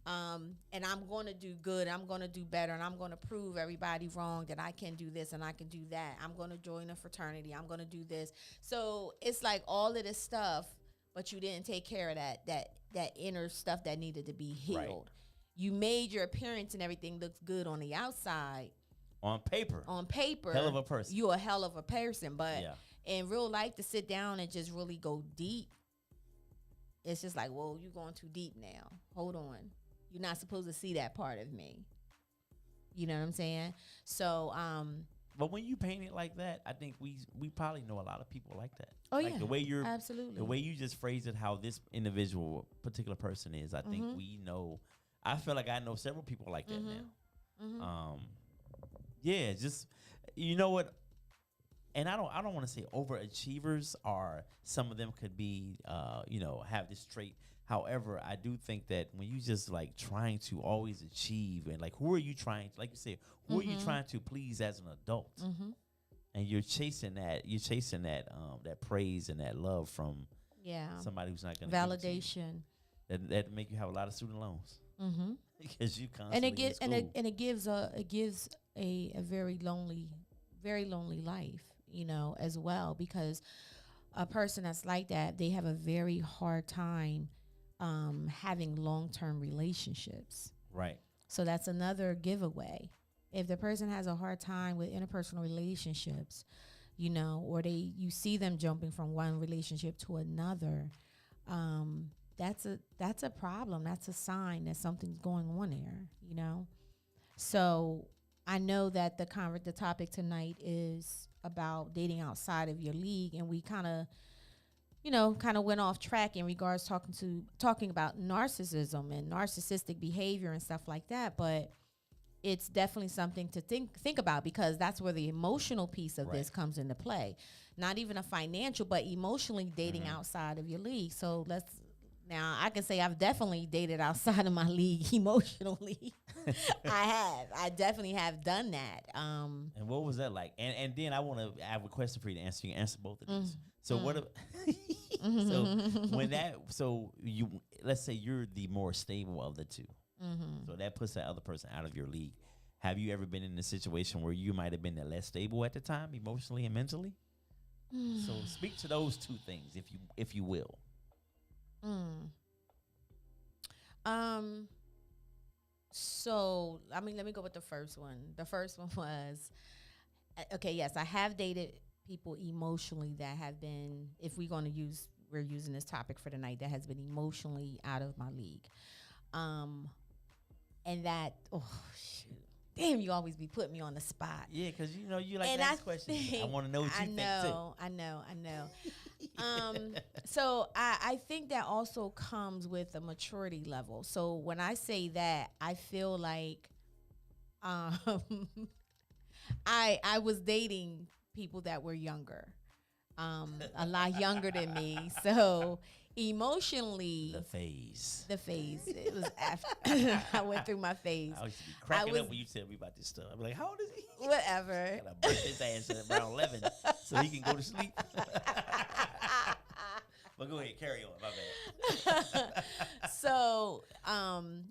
And I'm going to do good. I'm going to do better. And I'm going to prove everybody wrong that I can do this and I can do that. I'm going to join a fraternity. I'm going to do this. So it's like all of this stuff, but you didn't take care of that inner stuff that needed to be healed. Right. You made your appearance and everything looks good on the outside. On paper. Hell of a person. You're a hell of a person. But Yeah. in real life, to sit down and just really go deep, it's just like, whoa, you're going too deep now. Hold on. You're not supposed to see that part of me. You know what I'm saying? So, but when you paint it like that, I think we probably know a lot of people like that. Oh, like yeah. The way Absolutely. The way you just phrased it, how this individual particular person is, I think we know. I feel like I know several people like that now. Yeah, just, you know what? And I don't want to say overachievers, or some of them could be, have this trait. However, I do think that when you just like trying to always achieve, and like, who are you trying to, like you said, who are you trying to please as an adult? And you're chasing that that praise and that love from somebody who's not going to validation. That make you have a lot of student loans. Because you constantly and it gives a very lonely life, as well, because a person that's like that, they have a very hard time having long-term relationships. Right. So that's another giveaway. If the person has a hard time with interpersonal relationships, or you see them jumping from one relationship to another, that's a problem. That's a sign that something's going on there, So I know that the topic tonight is about dating outside of your league, and we kind of went off track in regards talking about narcissism and narcissistic behavior and stuff like that. But it's definitely something to think about, because that's where the emotional piece of this comes into play. Not even a financial, but emotionally dating outside of your league. So now I can say I've definitely dated outside of my league emotionally. I definitely have done that. And what was that like? And then I have a question for you to answer. You can answer both of these. So let's say you're the more stable of the two. So that puts that other person out of your league. Have you ever been in a situation where you might have been the less stable at the time, emotionally and mentally? So speak to those two things, if you will. So let me go with the first one. The first one was, okay, yes, I have dated people emotionally that have been, if we're using this topic for tonight, that has been emotionally out of my league. And that, shoot. Damn, you always be putting me on the spot. Yeah, because you like to ask questions. I want to know what you think too. I know. So I think that also comes with a maturity level. So when I say that, I feel like I was dating people that were younger, a lot younger than me. So emotionally, the phase. It was after I went through my phase. I used to be cracking up when you tell me about this stuff. I'm like, how old is he? Whatever. Gotta break his ass at around 11 so he can go to sleep. But go ahead, carry on. My bad. So,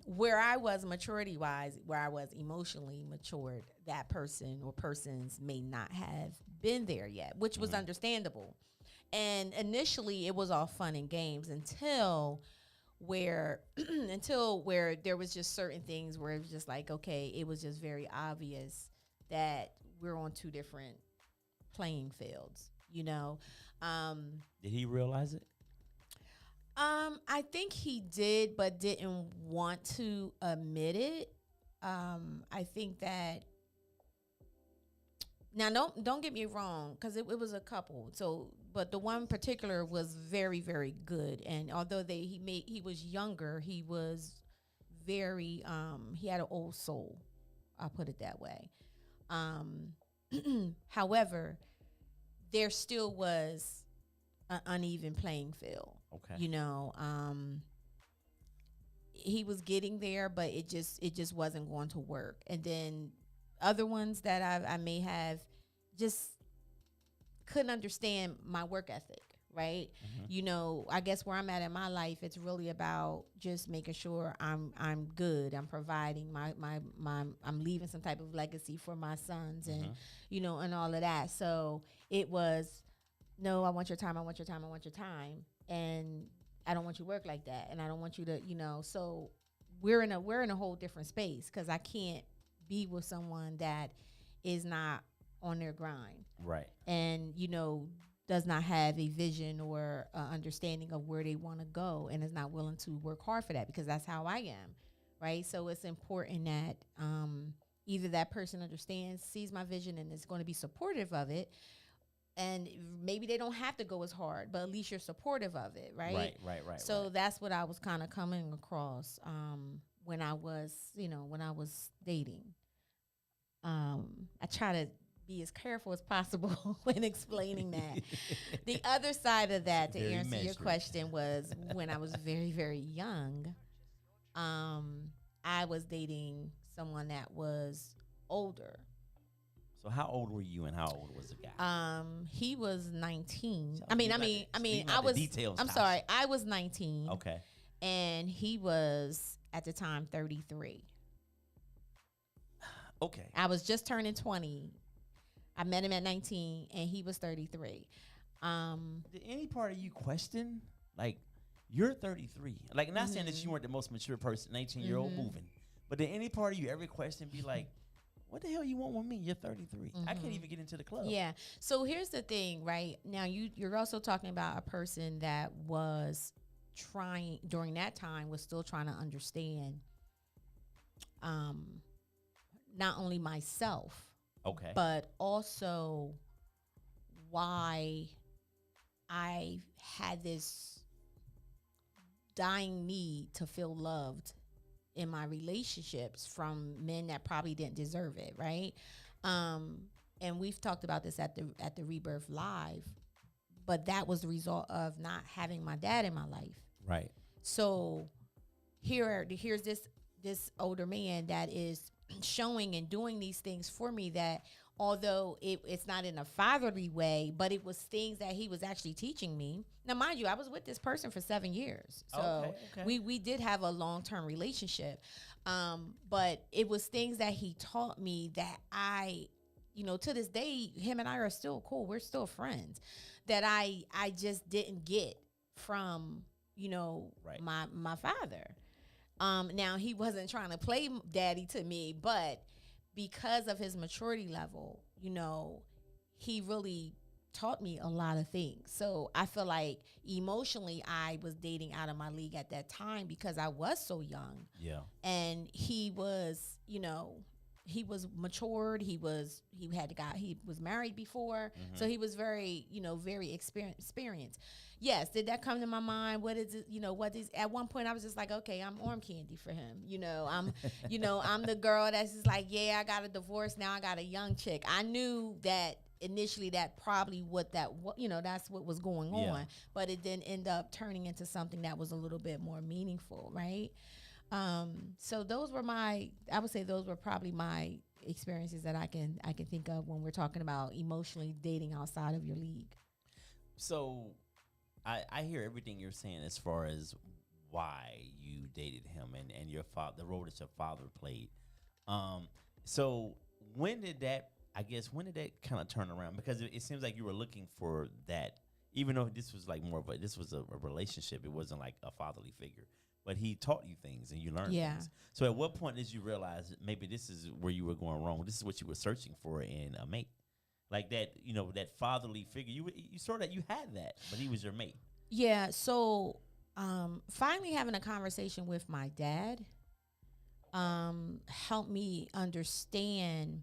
where I was maturity-wise, where I was emotionally matured, that person or persons may not have been there yet, which was understandable. And initially, it was all fun and games until where there was just certain things where it was just like, okay, it was just very obvious that we're on two different playing fields, Did he realize it? I think he did, but didn't want to admit it. I think that now don't get me wrong, because it was a couple. So, but the one particular was very, very good, and although he was younger, he was very he had an old soul. I'll put it that way. However, there still was an uneven playing field. Okay. He was getting there, but it just wasn't going to work. And then other ones that I may have just couldn't understand my work ethic. right? You know, I guess where I'm at in my life, it's really about just making sure I'm good. I'm providing I'm leaving some type of legacy for my sons and, you know, and all of that. So it was, no, I want your time. I want your time. I want your time. And I don't want you to work like that. And I don't want you to, you know, so we're in a whole different space, because I can't be with someone that is not on their grind. Right. And, you know, does not have a vision or understanding of where they want to go, and is not willing to work hard for that, because that's how I am, right? So it's important that either that person understands, sees my vision, and is going to be supportive of it, and maybe they don't have to go as hard, but at least you're supportive of it, right? Right. So that's what I was kind of coming across when I was dating. I try to be as careful as possible when explaining that. The other side of that, to answer your question, was when I was very, very young, I was dating someone that was older. So how old were you, and how old was the guy? He was 19. So I was 19. Okay. And he was at the time 33. Okay. I was just turning 20. I met him at 19, and he was 33. Did any part of you question, like, you're 33? Like, not saying that you weren't the most mature person, 18-year-old moving, but did any part of you ever question, be like, what the hell you want with me? You're 33. I can't even get into the club. Yeah. So here's the thing, right? Now, you're also talking about a person that was trying, during that time, was still trying to understand not only myself, okay, but also why I had this dying need to feel loved in my relationships from men that probably didn't deserve it, right? And we've talked about this at the Rebirth Live, but that was the result of not having my dad in my life. Right. So here's this older man that is showing and doing these things for me, that although it's not in a fatherly way, but it was things that he was actually teaching me. Now, mind you, I was with this person for 7 years. So okay. we did have a long-term relationship. But it was things that he taught me that I, you know, to this day, him and I are still cool. We're still friends, that I just didn't get from, you know, right, my father. Now, he wasn't trying to play daddy to me, but because of his maturity level, you know, he really taught me a lot of things. So I feel like emotionally I was dating out of my league at that time because I was so young. Yeah. And he was, you know, he was matured. He was married before. So he was very, you know, very experienced. Yes. Did that come to my mind? What is it? You know, at one point I was just like, okay, I'm arm candy for him. You know, I'm the girl that's just like, yeah, I got a divorce. Now I got a young chick. I knew that initially that probably that's what was going on, but it didn't end up turning into something that was a little bit more meaningful. Right. So I would say those were probably my experiences that I can think of when we're talking about emotionally dating outside of your league. So I hear everything you're saying as far as why you dated him and your father, the role that your father played. So when did that kind of turn around? Because it seems like you were looking for that, even though this was like this was a relationship. It wasn't like a fatherly figure. But he taught you things and you learned things. So at what point did you realize that maybe this is where you were going wrong? This is what you were searching for in a mate. Like that, you know, that fatherly figure. You sort of, you had that, but he was your mate. Yeah. So finally having a conversation with my dad helped me understand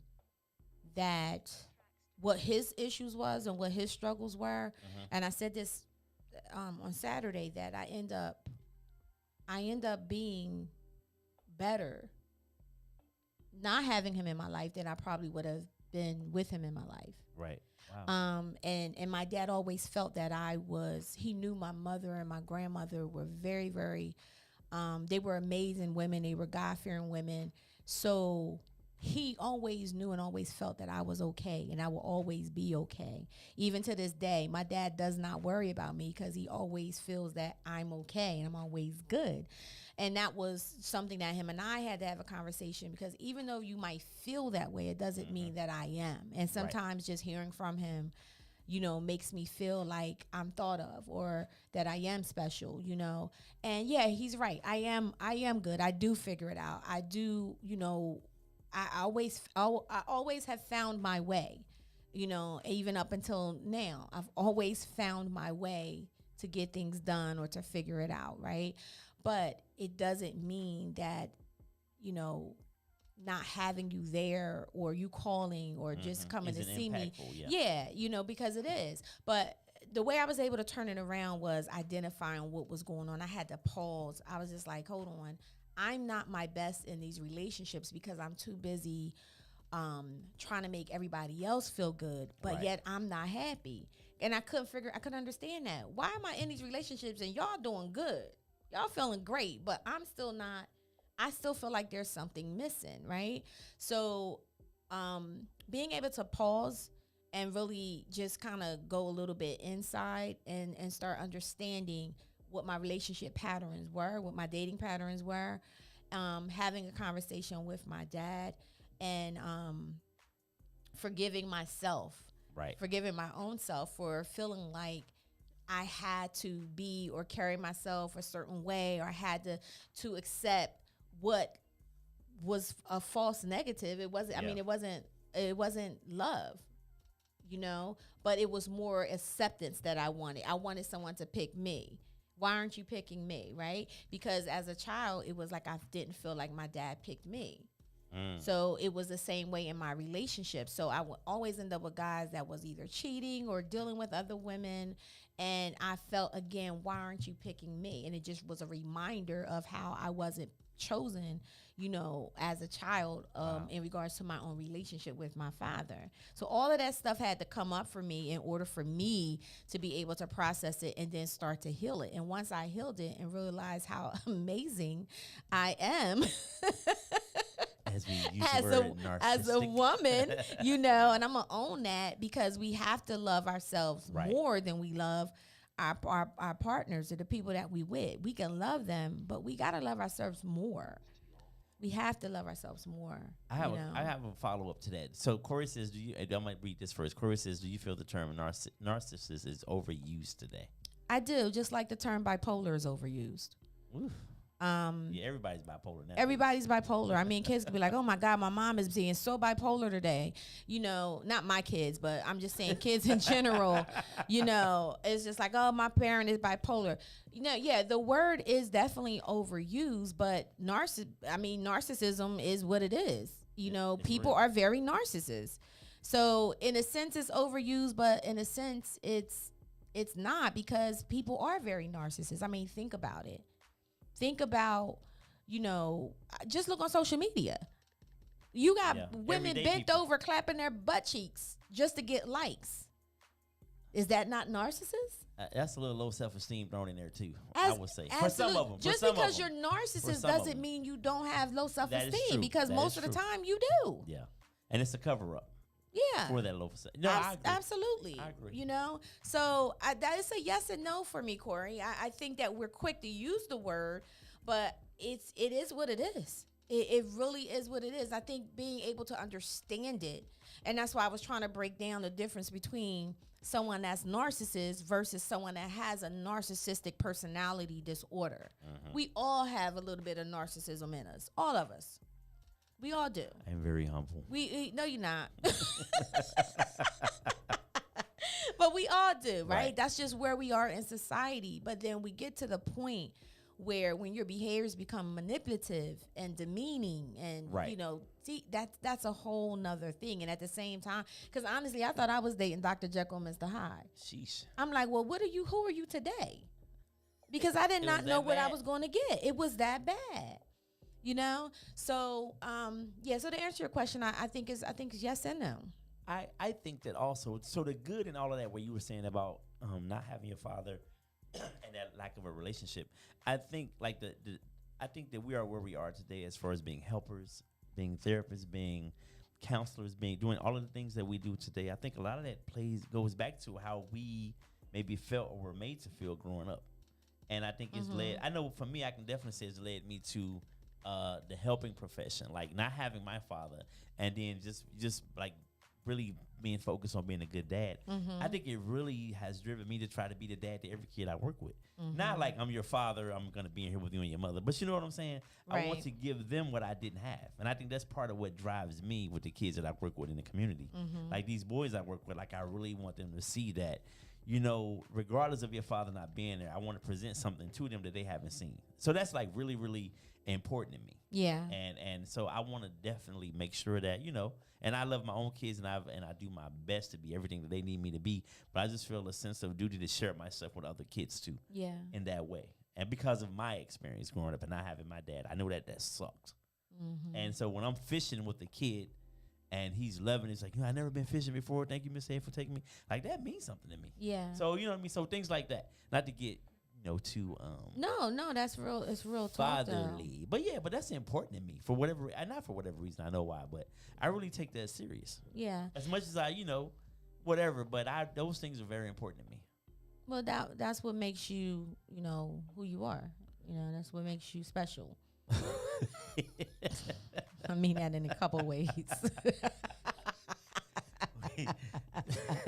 that what his issues was and what his struggles were. And I said this on Saturday, that I end up being better not having him in my life than I probably would have been with him in my life. Right. Wow. And my dad always felt that he knew my mother and my grandmother were very, very, they were amazing women. They were God-fearing women. So he always knew and always felt that I was okay and I will always be okay. Even to this day, my dad does not worry about me because he always feels that I'm okay and I'm always good. And that was something that him and I had to have a conversation, because even though you might feel that way, it doesn't mean that I am. And sometimes just hearing from him, you know, makes me feel like I'm thought of, or that I am special, you know. And yeah, he's right. I am good. I do figure it out. I do, you know, I always have found my way, you know, even up until now. I've always found my way to get things done or to figure it out, right? But it doesn't mean that, you know, not having you there or you calling or just coming to see me. Yeah, you know, because it is. But the way I was able to turn it around was identifying what was going on. I had to pause. I was just like, hold on. I'm not my best in these relationships because I'm too busy trying to make everybody else feel good, but yet I'm not happy. And I couldn't understand that. Why am I in these relationships and y'all doing good? Y'all feeling great, but I'm still not. I still feel like there's something missing, right? So being able to pause and really just kind of go a little bit inside and start understanding what my relationship patterns were, what my dating patterns were, having a conversation with my dad, and forgiving myself, forgiving my own self for feeling like I had to be or carry myself a certain way, or I had to accept what was a false negative. It wasn't, I mean, it wasn't love, you know, but it was more acceptance that I wanted. I wanted someone to pick me. Why aren't you picking me, right? Because as a child, it was like I didn't feel like my dad picked me. So it was the same way in my relationship. So I would always end up with guys that was either cheating or dealing with other women. And I felt, again, why aren't you picking me? And it just was a reminder of how I wasn't chosen, you know, as a child, in regards to my own relationship with my father. So all of that stuff had to come up for me in order for me to be able to process it and then start to heal it. And once I healed it and realized how amazing I am as we use the word narcissistic, as a woman, you know, and I'm gonna own that, because we have to love ourselves more than we love our partners or the people that we with. We can love them, but we gotta love ourselves more. We have to love ourselves more. I have a follow up to that. So Corey says, I'm gonna read this first. Corey says, do you feel the term narcissist is overused today? I do, just like the term bipolar is overused. Oof. Everybody's bipolar now. Everybody's bipolar. I mean, kids could be like, oh my God, my mom is being so bipolar today. You know, not my kids, but I'm just saying kids in general, you know, it's just like, oh, my parent is bipolar. You know, yeah, the word is definitely overused, but narcissism is what it is. You know, people are very narcissists. So in a sense it's overused, but in a sense it's not, because people are very narcissists. I mean, think about it. Think about, you know, just look on social media. You got women bent over clapping their butt cheeks just to get likes. Is that not narcissist? That's a little low self-esteem thrown in there too, I would say. For some of them. Just because you're narcissist doesn't mean you don't have low self-esteem, because most of the time you do. Yeah. And it's a cover-up. Yeah. For that low self-esteem. No, I agree. Absolutely. I agree. You know? So that is a yes and no for me, Corey. I think that we're quick to use the word, but it is what it is. It really is what it is. I think being able to understand it, and that's why I was trying to break down the difference between someone that's narcissist versus someone that has a narcissistic personality disorder. We all have a little bit of narcissism in us. All of us. We all do. I'm very humble. No, you're not. But we all do, right? That's just where we are in society. But then we get to the point where when your behaviors become manipulative and demeaning and, you know, see, that's a whole nother thing. And at the same time, because honestly, I thought I was dating Dr. Jekyll and Mr. Hyde. Sheesh. I'm like, well, who are you today? Because I did not know what I was going to get. It was that bad. You know, so so to answer your question, I think it's yes and no. I think that also. So the good and all of that, where you were saying about not having your father and that lack of a relationship, I think like I think that we are where we are today as far as being helpers, being therapists, being counselors, doing all of the things that we do today. I think a lot of that goes back to how we maybe felt or were made to feel growing up. And I think it's led, I know for me, I can definitely say it's led me to the helping profession, like not having my father and then just like really being focused on being a good dad. I think it really has driven me to try to be the dad to every kid I work with. Not like I'm your father, I'm going to be in here with you and your mother, but you know what I'm saying? Right. I want to give them what I didn't have. And I think that's part of what drives me with the kids that I work with in the community. Like these boys I work with, like I really want them to see that, you know, regardless of your father not being there, I want to present something to them that they haven't seen. So that's like really, really important to me. Yeah. And so I want to definitely make sure that, you know, and I love my own kids and I do my best to be everything that they need me to be. But I just feel a sense of duty to share myself with other kids too. Yeah. In that way. And because of my experience growing up and not having my dad, I know that sucked. And so when I'm fishing with a kid and he's loving it, it's like, you know, I've never been fishing before. Thank you, Miss A, for taking me. Like that means something to me. Yeah. So, you know what I mean? So things like that. Not to get, you know, too No, that's real. It's real talk. fatherly. But yeah, but that's important to me for whatever, and not for whatever reason. I know why, but I really take that serious. Yeah. As much as I, you know, whatever. But those things are very important to me. Well, that's what makes you, you know, who you are. You know, that's what makes you special. I mean that in a couple ways.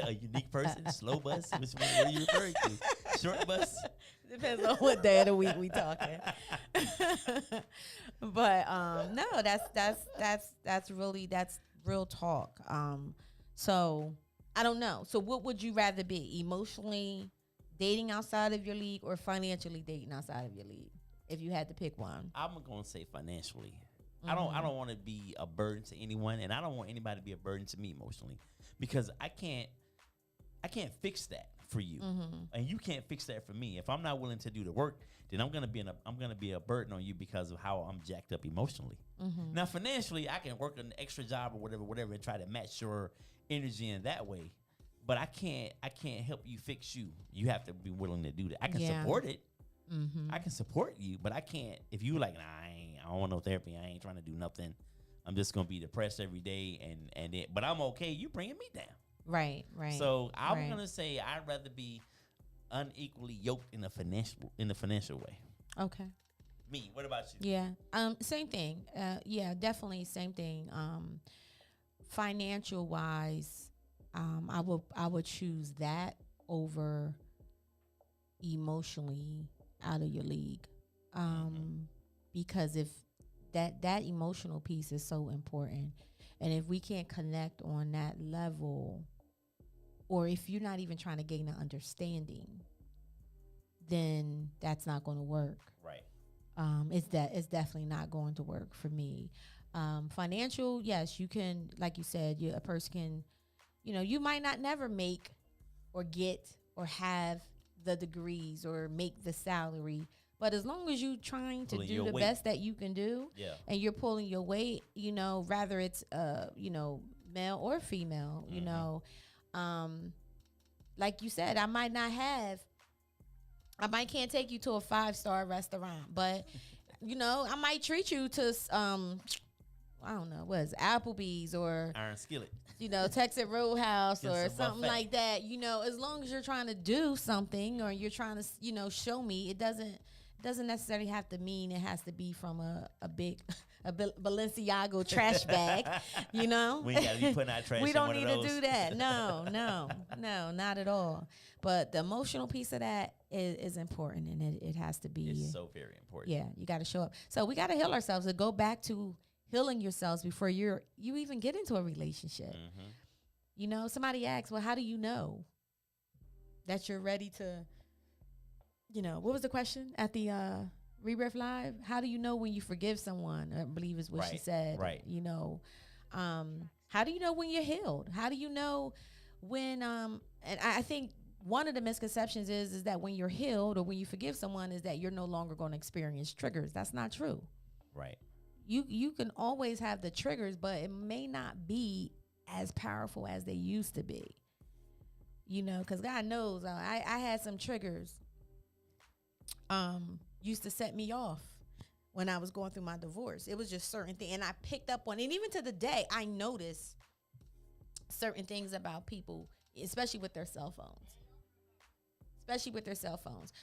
A unique person, slow bus. Which one are you referring to? Short bus. Depends on what day of the week we talking. But no, that's real talk. So I don't know. So what would you rather be? Emotionally dating outside of your league or financially dating outside of your league? If you had to pick one. I'm gonna say financially. I don't want to be a burden to anyone, and I don't want anybody to be a burden to me emotionally, because I can't fix that for you, and you can't fix that for me. If I'm not willing to do the work, then I'm gonna be a burden on you because of how I'm jacked up emotionally. Now financially, I can work an extra job or whatever, and try to match your energy in that way. But I can't help you fix you. You have to be willing to do that. I can support it. I can support you, but I can't. If you like, nah, I don't want no therapy. I ain't trying to do nothing. I'm just gonna be depressed every day, but I'm okay. You bringing me down. Right. So I'm gonna say I'd rather be unequally yoked in the financial way. Okay. Me. What about you? Yeah. Same thing. Yeah, definitely same thing. Financial wise, I would choose that over emotionally out of your league. Because if that emotional piece is so important, and if we can't connect on that level, or if you're not even trying to gain an understanding, then that's not going to work. Right. It's definitely not going to work for me. Financial, yes, you can, like you said, a person can, you know, you might not never make or get or have the degrees or make the salary, but as long as you're trying to do the best that you can do, and you're pulling your weight, you know, rather it's you know, male or female, you know, like you said, I might can't take you to a 5-star restaurant, but you know, I might treat you to I don't know, what is it, Applebee's or Iron Skillet, you know, Texas Roadhouse or something like that. You know, as long as you're trying to do something or you're trying to, you know, show me, it doesn't necessarily have to mean it has to be from a big Balenciaga trash bag, you know. We ain't gotta be putting our trash. We in don't one need of to do that. No, not at all. But the emotional piece of that is important, and it has to be. It's so very important. Yeah, you got to show up. So we got to heal ourselves and go back to healing yourselves before you even get into a relationship. You know, somebody asks, well, how do you know that you're ready to, you know, what was the question at the Rebirth Live? How do you know when you forgive someone? I believe is what she said. Right. You know, how do you know when you're healed? How do you know when, and I think one of the misconceptions is that when you're healed or when you forgive someone is that you're no longer going to experience triggers. That's not true. Right. You can always have the triggers, but it may not be as powerful as they used to be. You know, because God knows I had some triggers used to set me off when I was going through my divorce. It was just certain things. And I picked up on it. And even to the day, I notice certain things about people, especially with their cell phones.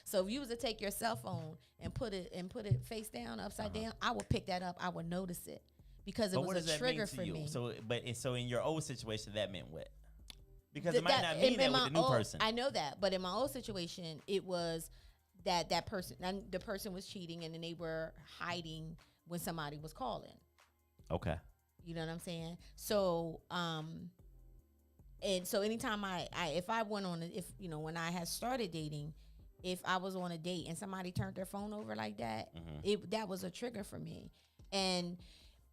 So if you was to take your cell phone and put it face down, upside down, I would pick that up. I would notice it because it was a trigger for me. So in your old situation, that meant what? Because it might not mean that with the new person. I know that, but in my old situation, it was that the person was cheating, and then they were hiding when somebody was calling. Okay. You know what I'm saying? So, and so anytime if I went on, when I had started dating, if I was on a date and somebody turned their phone over like that, that was a trigger for me. And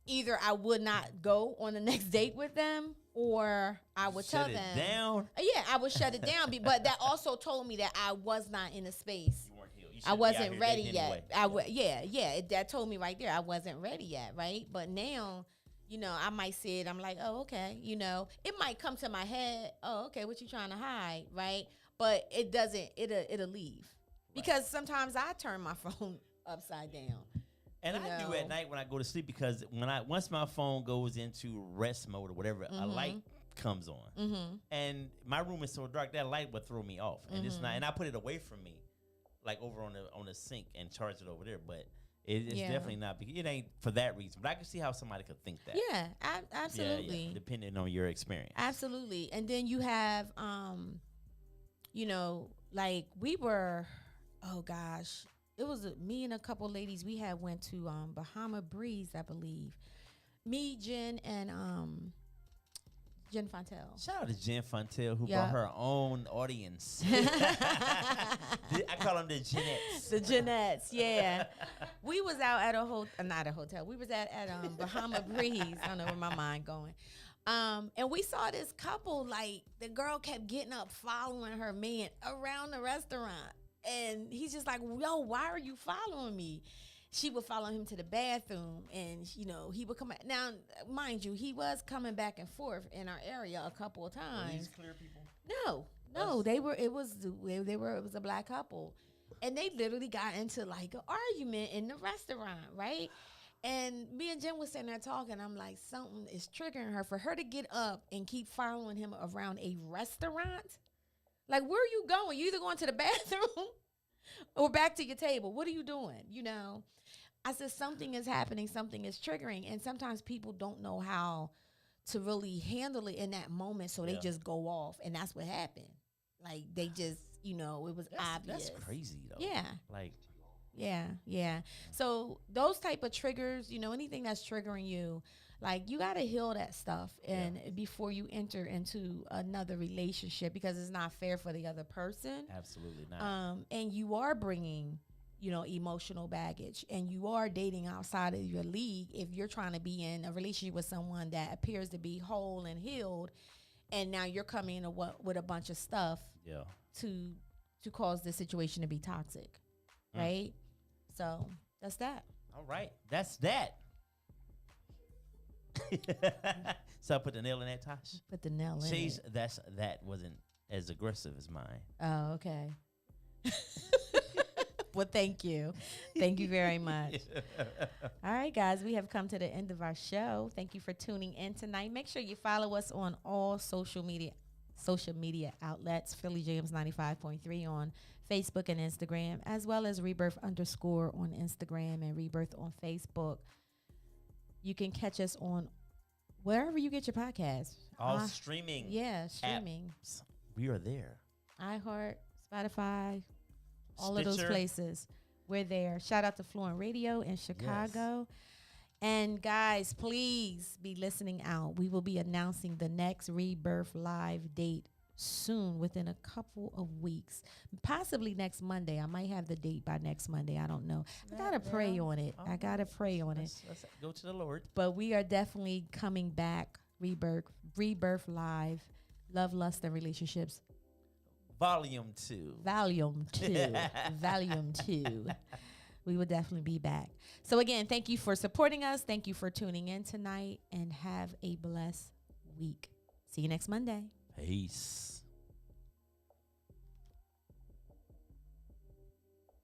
either I would not go on the next date with them, or I would tell them. Shut it down? Yeah, I would shut it down. But that also told me that I was not in a space. You weren't healed. I wasn't ready yet. That told me right there I wasn't ready yet, right? But now, I might see it. I'm like, oh, okay. It might come to my head. Oh, okay. What you trying to hide, right? But it doesn't. It'll leave, because sometimes I turn my phone upside down. And I do at night when I go to sleep, because once my phone goes into rest mode or whatever, a light comes on, and my room is so dark that light would throw me off, and it's not. And I put it away from me, like over on the sink, and charge it over there, but. It's definitely not, because it ain't for that reason. But I can see how somebody could think that. Yeah, absolutely. Yeah, depending on your experience. Absolutely. And then you have, like we were, oh gosh, it was me and a couple ladies. We had went to Bahama Breeze, I believe. Me, Jen, and Jen Fontel. Shout out to Jen Fontel, who brought her own audience. I call them the Jeanettes. The Jeanettes, yeah. We was out at not a hotel. We was at Bahama Breeze. I don't know where my mind going. And we saw this couple, like the girl kept getting up, following her man around the restaurant. And he's just like, yo, why are you following me? She would follow him to the bathroom, and he would come. Now, mind you, he was coming back and forth in our area a couple of times. Were these clear people? No, they were. It was a black couple, and they literally got into like an argument in the restaurant, right? And me and Jen was sitting there talking. I'm like, something is triggering her for her to get up and keep following him around a restaurant. Like, where are you going? You either going to the bathroom or back to your table. What are you doing? I said, something is happening, something is triggering. And sometimes people don't know how to really handle it in that moment. So they just go off. And that's what happened. Like, they just, it was obvious. That's crazy, though. Yeah. Like. Yeah. So those type of triggers, anything that's triggering you, like, you got to heal that stuff and before you enter into another relationship, because it's not fair for the other person. Absolutely not. And you are bringing, emotional baggage, and you are dating outside of your league if you're trying to be in a relationship with someone that appears to be whole and healed, and now you're coming in with a bunch of stuff to cause the situation to be toxic, right? So that's that. All right, that's that. So I put the nail in that, Tosh. Put the nail in it. That wasn't as aggressive as mine. Oh, okay. Well, thank you. Thank you very much. All right, guys, we have come to the end of our show. Thank you for tuning in tonight. Make sure you follow us on all social media outlets, Philly Jams 95.3 on Facebook and Instagram, as well as Rebirth _ on Instagram and Rebirth on Facebook. You can catch us on wherever you get your podcasts. All streaming. Yeah, streaming. Apps. We are there. iHeart, Spotify, all Stitcher. of those places. We're there. Shout out to Fluent Radio in Chicago. Yes. And guys, please be listening out. We will be announcing the next Rebirth live date soon, within a couple of weeks, possibly next Monday. I might have the date by next Monday. I don't know. I gotta pray on it. Let's go to the Lord. But we are definitely coming back. Rebirth live. Love, Lust, and Relationships. Volume 2. Volume 2. We will definitely be back. So again, thank you for supporting us. Thank you for tuning in tonight, and have a blessed week. See you next Monday. Peace.